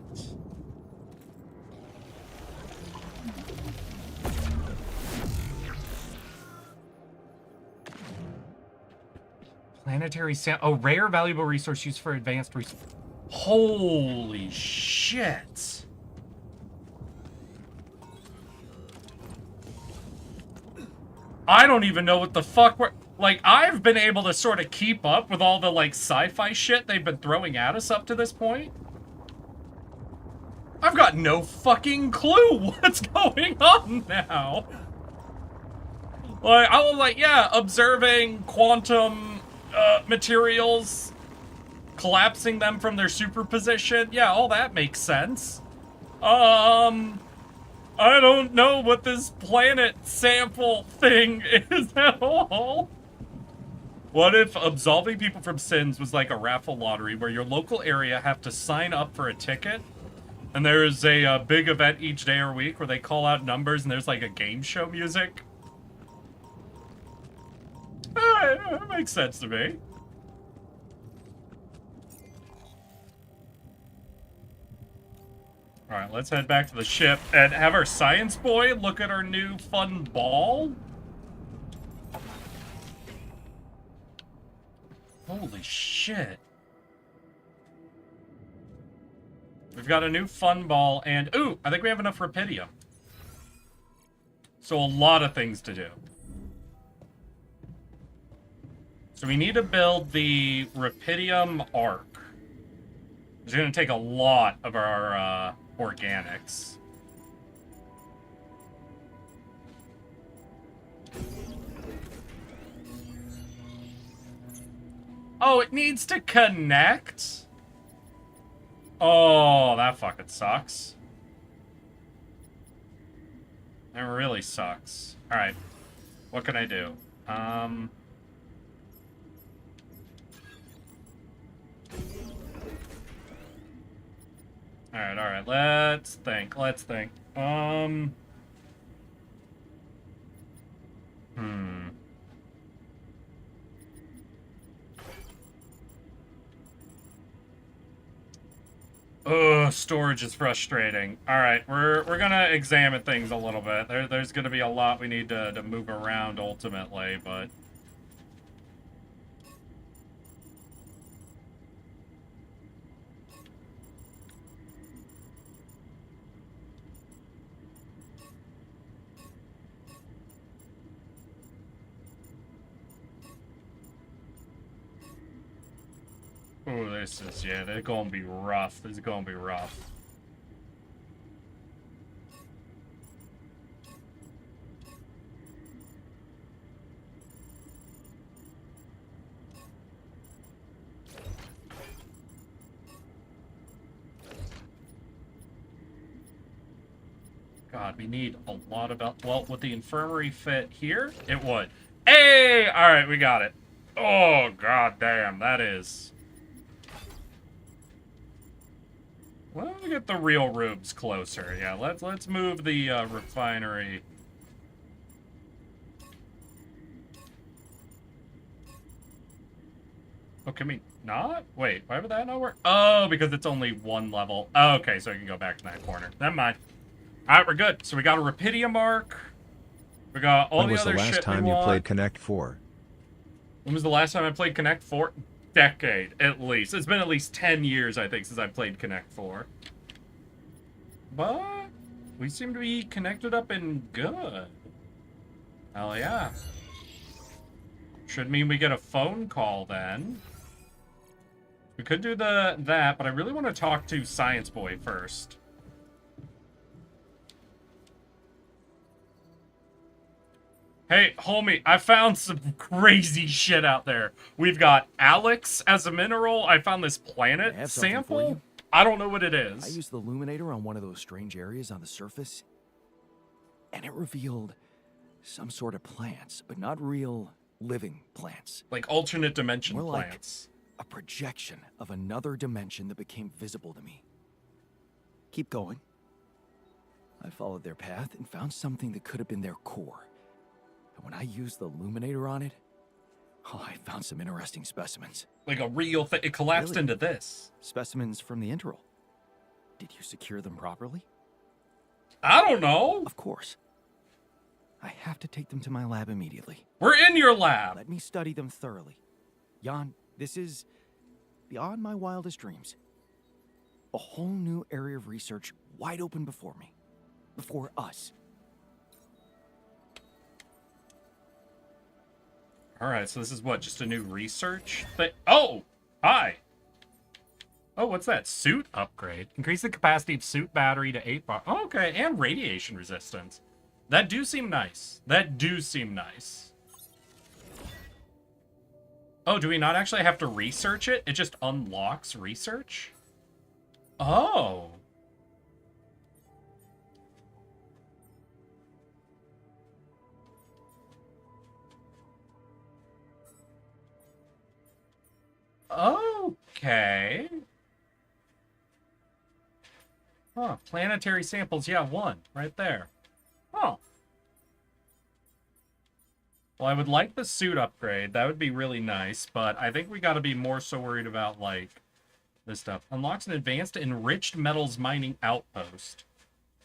Planetary sound. Oh, rare valuable resource used for advanced research. Holy shit. I don't even know what the fuck we're... Like, I've been able to sort of keep up with all the, like, sci-fi shit they've been throwing at us up to this point. I've got no fucking clue what's going on now. Like, I was like, yeah, observing quantum materials, collapsing them from their superposition. Yeah, all that makes sense. I don't know what this planet sample thing is at all. What if absolving people from sins was like a raffle lottery where your local area have to sign up for a ticket? And there is a big event each day or week where they call out numbers and there's like a game show music? It makes sense to me. Alright, let's head back to the ship and have our science boy look at our new fun ball. Holy shit. We've got a new fun ball and... Ooh, I think we have enough Rapidium. So a lot of things to do. So we need to build the Rapidium arc. It's going to take a lot of our organics. Oh, it needs to connect? Oh, that fucking sucks. That really sucks. Alright. What can I do? Alright, let's think. Ugh, storage is frustrating. Alright, we're gonna examine things a little bit. There's gonna be a lot we need to move around ultimately, but... Oh, this is, yeah, they're gonna be rough. This is gonna be rough. God, we need a lot of... Well, would the infirmary fit here? It would. Hey! Alright, we got it. Oh, god damn, that is... Well, we get the real rubes closer. Yeah, let's move the refinery. Oh, can we not? Wait, why would that not work? Oh, because it's only one level. Oh, okay, so I can go back to that corner. Never mind. Alright, we're good. So we got a Rapidia mark. We got all When the was other the last shit time we you want. played Connect 4? When was the last time I played Connect 4? Decade, at least. It's been at least 10 years, I think, since I played Connect 4. But we seem to be connected up and good. Hell yeah. Should mean we get a phone call then. We could do that, but I really want to talk to Science Boy first. Hey, homie, I found some crazy shit out there. We've got Alex as a mineral. I found this planet I have something for sample. you. I don't know what it is. I used the illuminator on one of those strange areas on the surface, and it revealed some sort of plants, but not real living plants. Like alternate dimension More like plants. a projection of another dimension that became visible to me. Keep going. I followed their path and found something that could have been their core. And when I used the illuminator on it, oh, I found some interesting specimens. Like a real thing. It collapsed Really? into this. Specimens from the interval. Did you secure them properly? I don't know. Of course. I have to take them to my lab immediately. We're in your lab. Let me study them thoroughly. Jan, this is beyond my wildest dreams. A whole new area of research wide open before me. Before us. Alright, so this is what? Just a new research thing? Oh! Hi! Oh, what's that? Suit upgrade. Increase the capacity of suit battery to 8 bar. Oh, okay, and radiation resistance. That do seem nice. That do seem nice. Oh, do we not actually have to research it? It just unlocks research? Oh. Okay. Huh, planetary samples, yeah, 1, right there. Oh. Well, I would like the suit upgrade. That would be really nice, but I think we gotta be more so worried about, like, this stuff. Unlocks an advanced enriched metals mining outpost.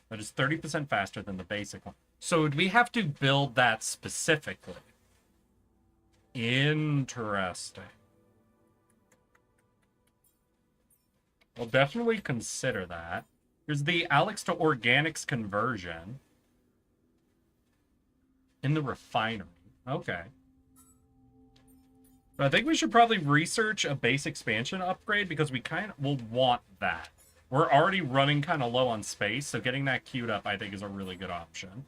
That is 30% faster than the basic one. So would we have to build that specifically? Interesting. We'll definitely consider that. Here's the Alex to organics conversion. In the refinery. Okay. But I think we should probably research a base expansion upgrade because we kind of will want that. We're already running kind of low on space, so getting that queued up I think is a really good option.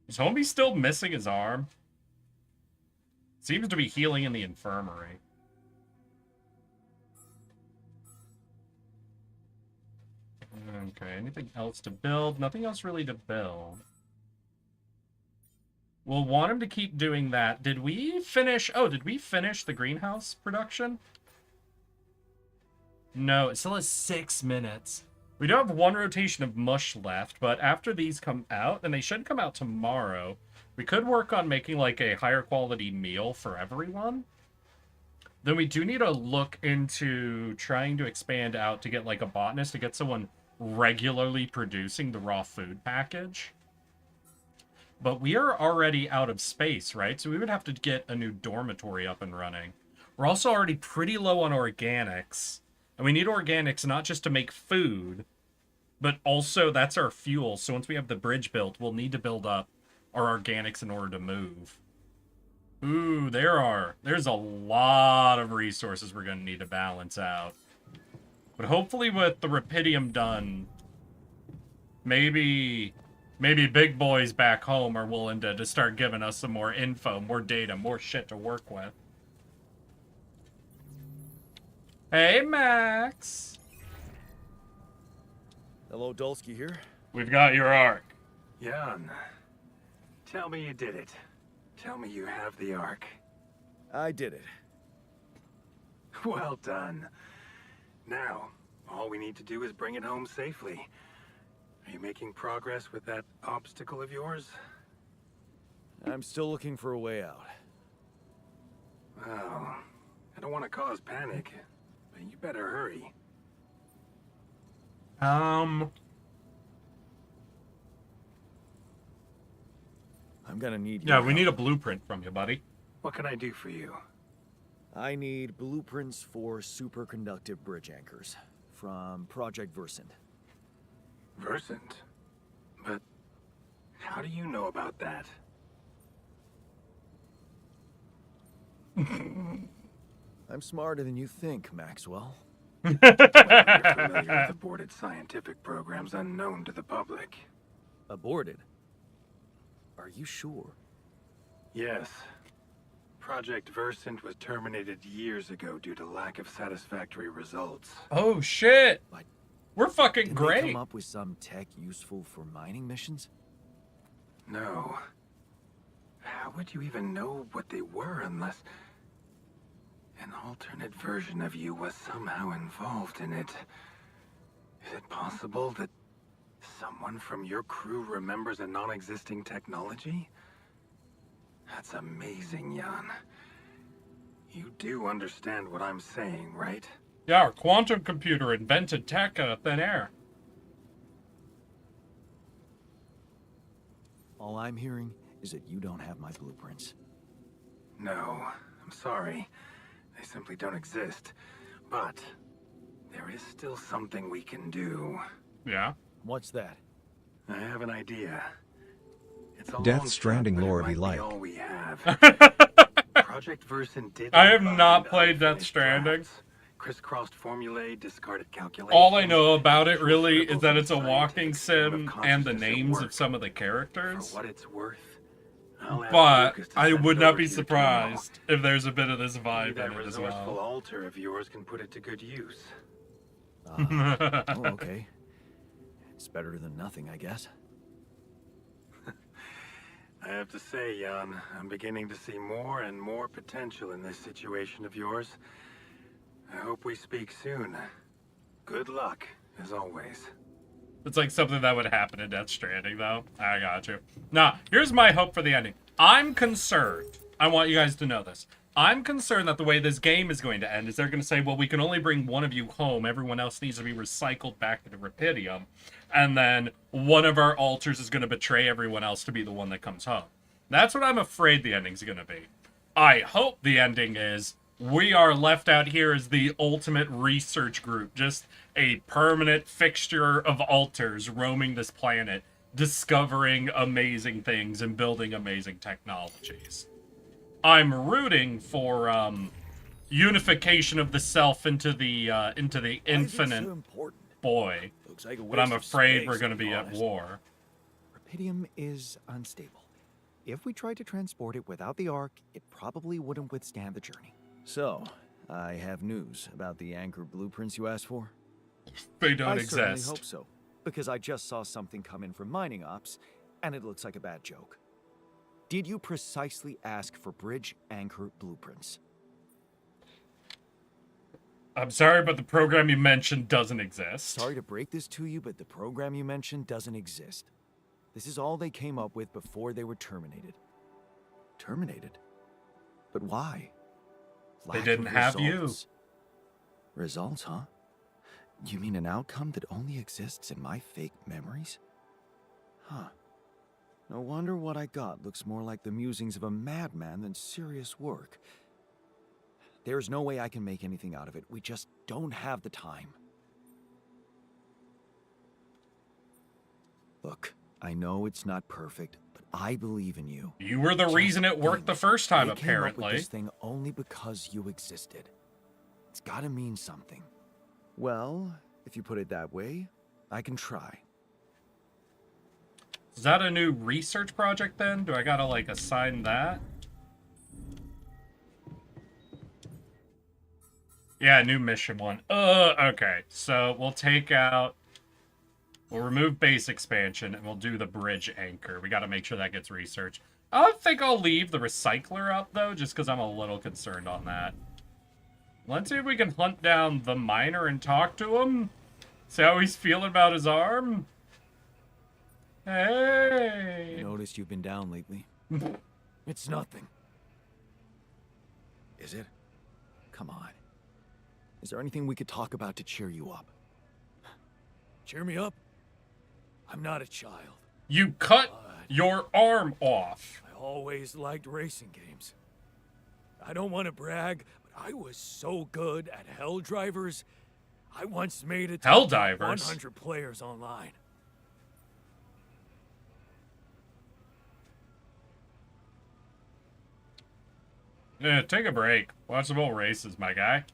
Is Homie still missing his arm? Seems to be healing in the infirmary. Okay, anything else to build? Nothing else really to build. We'll want him to keep doing that. Did we finish... Oh, did we finish the greenhouse production? No, it still has 6 minutes. We do have 1 rotation of mush left, but after these come out, and they should come out tomorrow, we could work on making, like, a higher quality meal for everyone. Then we do need to look into trying to expand out to get, like, a botanist, to get someone regularly producing the raw food package. But we are already out of space, right? So we would have to get a new dormitory up and running. We're also already pretty low on organics. And we need organics not just to make food, but also that's our fuel. So once we have the bridge built, we'll need to build up our organics in order to move. Ooh, there's a lot of resources we're going to need to balance out. But hopefully with the Rapidium done, maybe big boys back home are willing to start giving us some more info, more data, more shit to work with. Hey, Max. Hello, Dulski here. We've got your arc. Jan, tell me you did it. Tell me you have the Ark. I did it. Well done. Now, all we need to do is bring it home safely. Are you making progress with that obstacle of yours? I'm still looking for a way out. Well, I don't want to cause panic, but you better hurry. I'm gonna need Yeah, your we need a help. blueprint from you, buddy. What can I do for you? I need blueprints for superconductive bridge anchors from Project Versant. Versant? But how do you know about that? I'm smarter than you think, Maxwell. You're familiar with aborted scientific programs unknown to the public. Aborted? Are you sure? Yes. Project Versant was terminated years ago due to lack of satisfactory results. Oh shit! But We're fucking did they great. come up with some tech useful for mining missions? No. How would you even know what they were unless an alternate version of you was somehow involved in it? Is it possible that someone from your crew remembers a non-existing technology? That's amazing, Jan. You do understand what I'm saying, right? Yeah, our quantum computer invented tech out of thin air. All I'm hearing is that you don't have my blueprints. No, I'm sorry. They simply don't exist. But there is still something we can do. Yeah. What's that? I have an idea. It's a Death long shot, Stranding but it lore might be be like. all we have. Project Versant did. I have leave not behind played Death unfinished Stranding. drafts, crisscrossed formulae, discarded calculations. All I know about it actual really is scribbles that and it's a walking scientific stream of sim and the consciousness at names of work. some of the For characters. what it's worth, I'll ask But Lucas to I send would it not over be to your terminal. surprised if there's a bit of this Maybe vibe that in it as resourceful well. altar of yours can put it to good use. Oh, okay. It's better than nothing, I guess. I have to say, Jan, I'm beginning to see more and more potential in this situation of yours. I hope we speak soon. Good luck, as always. It's like something that would happen in Death Stranding, though. I got you. Now, here's my hope for the ending. I'm concerned. I want you guys to know this. I'm concerned that the way this game is going to end is they're going to say, well, we can only bring one of you home. Everyone else needs to be recycled back to the Rapidium. And then one of our alters is going to betray everyone else to be the one that comes home. That's what I'm afraid the ending's going to be. I hope the ending is we are left out here as the ultimate research group. Just a permanent fixture of alters roaming this planet, discovering amazing things and building amazing technologies. I'm rooting for unification of the self into the Why is it infinite so important? boy, Looks like a but I'm waste of afraid space, we're going to to be at honest. war. Rapidium is unstable. If we tried to transport it without the Ark, it probably wouldn't withstand the journey. So, I have news about the anchor blueprints you asked for. They don't I certainly exist. hope so, because I just saw something come in from mining ops, and it looks like a bad joke. Did you precisely ask for bridge anchor blueprints? I'm sorry, but the program you mentioned doesn't exist. Sorry to break this to you, but the program you mentioned doesn't exist. This is all they came up with before they were terminated. Terminated? But why? They Lack didn't of have you. results. Results, huh? You mean an outcome that only exists in my fake memories? Huh. No wonder what I got looks more like the musings of a madman than serious work. There's no way I can make anything out of it. We just don't have the time. Look, I know it's not perfect, but I believe in you. You were the Just reason it worked the think, first time, they came up with apparently. this thing only because you existed. It's gotta mean something. Well, if you put it that way, I can try. Is that a new research project then? Do I gotta, like, assign that? Yeah, new mission one. Okay. So we'll take out We'll remove base expansion, and we'll do the bridge anchor. We got to make sure that gets researched. I don't think I'll leave the recycler up, though, just because I'm a little concerned on that. Let's see if we can hunt down the miner and talk to him. See how he's feeling about his arm. Hey! I noticed you've been down lately. It's nothing. Is it? Come on. Is there anything we could talk about to cheer you up? Cheer me up. I'm not a child. You cut your arm off. I always liked racing games. I don't want to brag, but I was so good at Hell Drivers. I once made it to Hell the top Divers? 100 players online. Yeah, take a break. Watch some old races, my guy.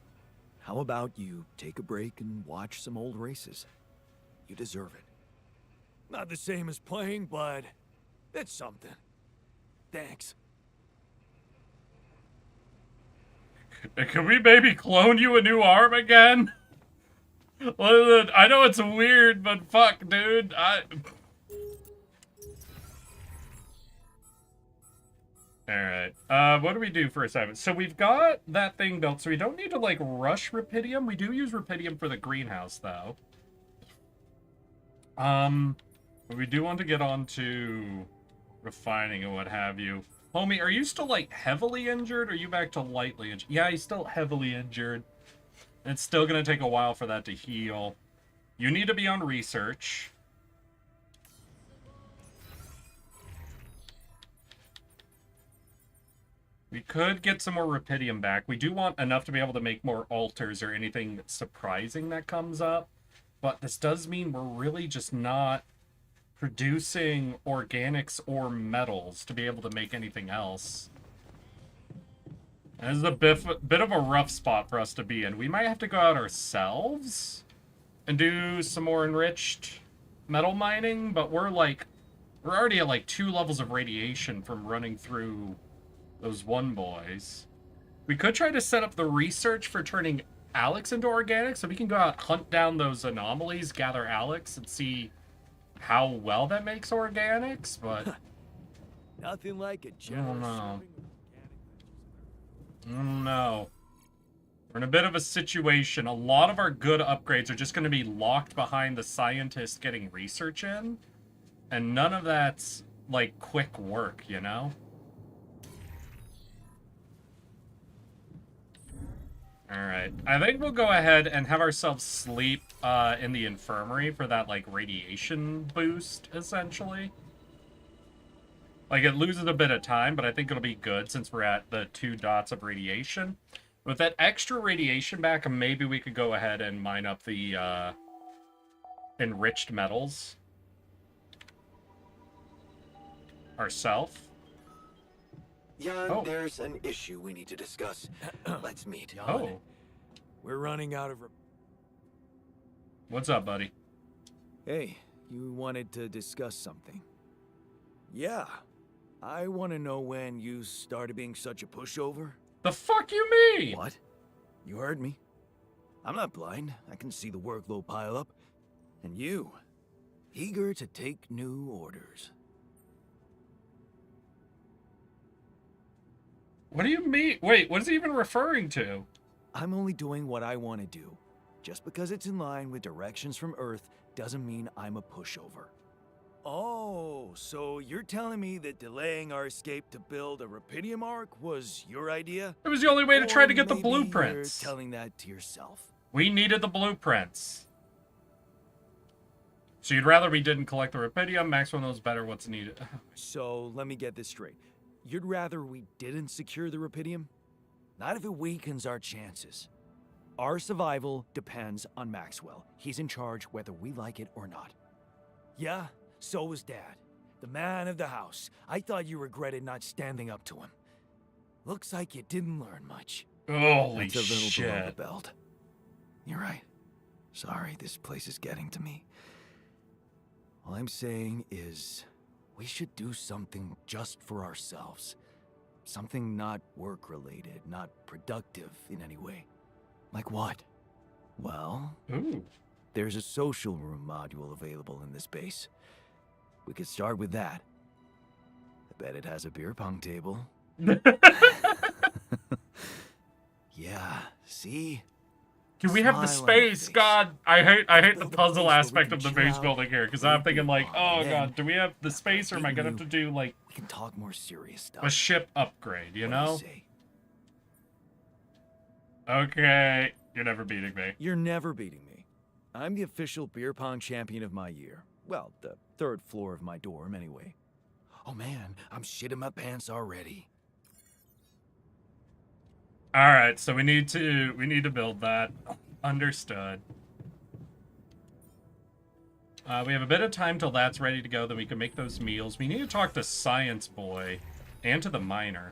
How about you take a break and watch some old races? You deserve it. Not the same as playing, but it's something. Thanks. Can we maybe clone you a new arm again? I know it's weird, but fuck, dude. Alright. What do we do for assignments? So we've got that thing built, so we don't need to, like, rush Rapidium. We do use Rapidium for the greenhouse, though. But we do want to get on to refining and what have you. Homie, are you still, like, heavily injured, or are you back to lightly injured? Yeah, he's still heavily injured. It's still gonna take a while for that to heal. You need to be on research. We could get some more Rapidium back. We do want enough to be able to make more altars or anything surprising that comes up. But this does mean we're really just not producing organics or metals to be able to make anything else. And this is a bit of a rough spot for us to be in. We might have to go out ourselves and do some more enriched metal mining, but we're already at like 2 levels of radiation from running through those one boys. We could try to set up the research for turning Alex into organic, so we can go out, hunt down those anomalies, gather Alex, and see how well that makes organics, but Nothing like a I generous don't know. serving of organic I don't know. We're in a bit of a situation. A lot of our good upgrades are just going to be locked behind the scientists getting research in, and none of that's, like, quick work, you know? Alright, I think we'll go ahead and have ourselves sleep in the infirmary for that, like, radiation boost, essentially. Like, it loses a bit of time, but I think it'll be good since we're at the 2 dots of radiation. With that extra radiation back, maybe we could go ahead and mine up the enriched metals ourselves. Jan, Oh. there's an issue we need to discuss. Let's meet. Oh, We're running out of... what's up, buddy? Hey, you wanted to discuss something. Yeah. I want to know when you started being such a pushover. The fuck you mean? What? You heard me. I'm not blind. I can see the workload pile up. And you, eager to take new orders. What do you mean? Wait, what is he even referring to? I'm only doing what I want to do. Just because it's in line with directions from Earth doesn't mean I'm a pushover. Oh, so you're telling me that delaying our escape to build a Rapidium Arc was your idea? It was the only way to try to get the Or maybe blueprints. You're telling that to yourself. We needed the blueprints. So you'd rather we didn't collect the Rapidium, Maxwell knows better what's needed. So let me get this straight. You'd rather we didn't secure the Rapidium? Not if it weakens our chances. Our survival depends on Maxwell. He's in charge whether we like it or not. Yeah, so was Dad. The man of the house. I thought you regretted not standing up to him. Looks like you didn't learn much. Holy That's a little below the shit. belt. You're right. Sorry, this place is getting to me. All I'm saying is, we should do something just for ourselves. Something not work-related, not productive in any way. Like what? Well, Ooh. There's a social room module available in this base. We could start with that. I bet it has a beer pong table. Yeah, see? Can we have the Smile on your space? face. God, I hate the Build a puzzle place where we aspect can of the chill base out, building here, because play I'm thinking like, beer pong, oh and god, then do we have the after space, or am I beating gonna have you, to do like we can talk more serious stuff. a ship upgrade? You What do know? say? Okay, you're never beating me. You're never beating me. I'm the official beer pong champion of my year. Well, the third floor of my dorm, anyway. Oh man, I'm shitting my pants already. All right, so we need to build that. Understood. We have a bit of time till that's ready to go. Then we can make those meals. We need to talk to Science Boy and to the miner.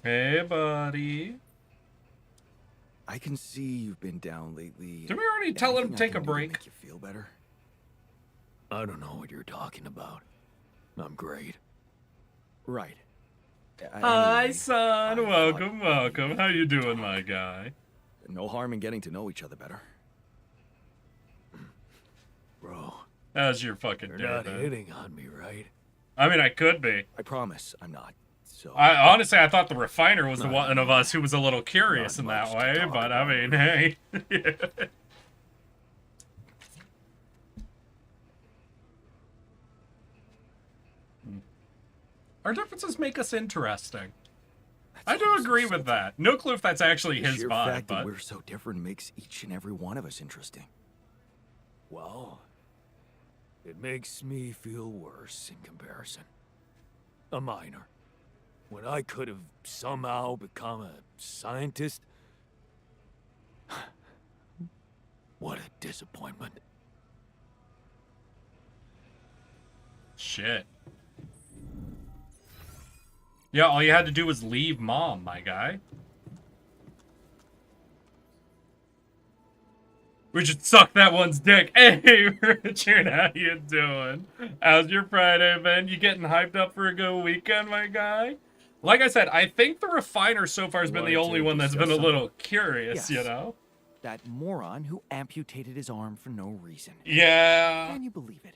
Hey, buddy. I can see you've been down lately. Did we already tell him to Anything I take a can do to break? Make you feel better? I don't know what you're talking about. I'm great. Right. Hi, Anyway, son. I thought Welcome, maybe welcome. we How you could doing, talk. my guy? No harm in getting to know each other better. Bro, How's your fucking You're day, not man? hitting on me, right? I mean, I could be. I promise I'm not. So Honestly, I thought the refiner was the Not one of us who was a little curious not in that much to way, talk but I about, mean, really. hey. Our differences make us interesting. I do agree with that. No clue if that's actually the his sheer vibe, fact that but we're so different makes each and every one of us interesting. Well, it makes me feel worse in comparison. A miner. When I could have somehow become a scientist. What a disappointment. shit. Yeah, all you had to do was leave mom, my guy. We should suck that one's dick. Hey, Richard, how you doing? How's your Friday, man? You getting hyped up for a good weekend, my guy? Like I said, I think the refiner so far has been the Wanted only to one that's been a discuss little curious, you Yes. know? That moron who amputated his arm for no reason. Yeah. Can you believe it?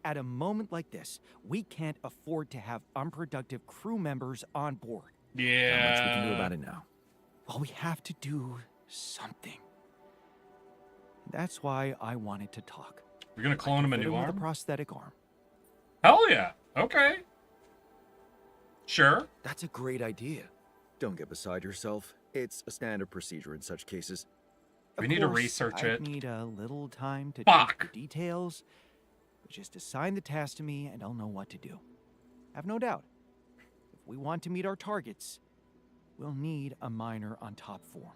At a moment like this, we can't afford to have unproductive crew members on board. Yeah. Not much we can do about it now. Well, we have to do something. That's why I wanted to talk. We're gonna clone him a Fit new with arm? a prosthetic arm. Hell yeah. Okay. Sure. That's a great idea. Don't get beside yourself. It's a standard procedure in such cases. We Of need to course, research I'd it. need a little time to Fuck. take the details. But just assign the task to me and I'll know what to do. Have no doubt. If we want to meet our targets, we'll need a miner on top form.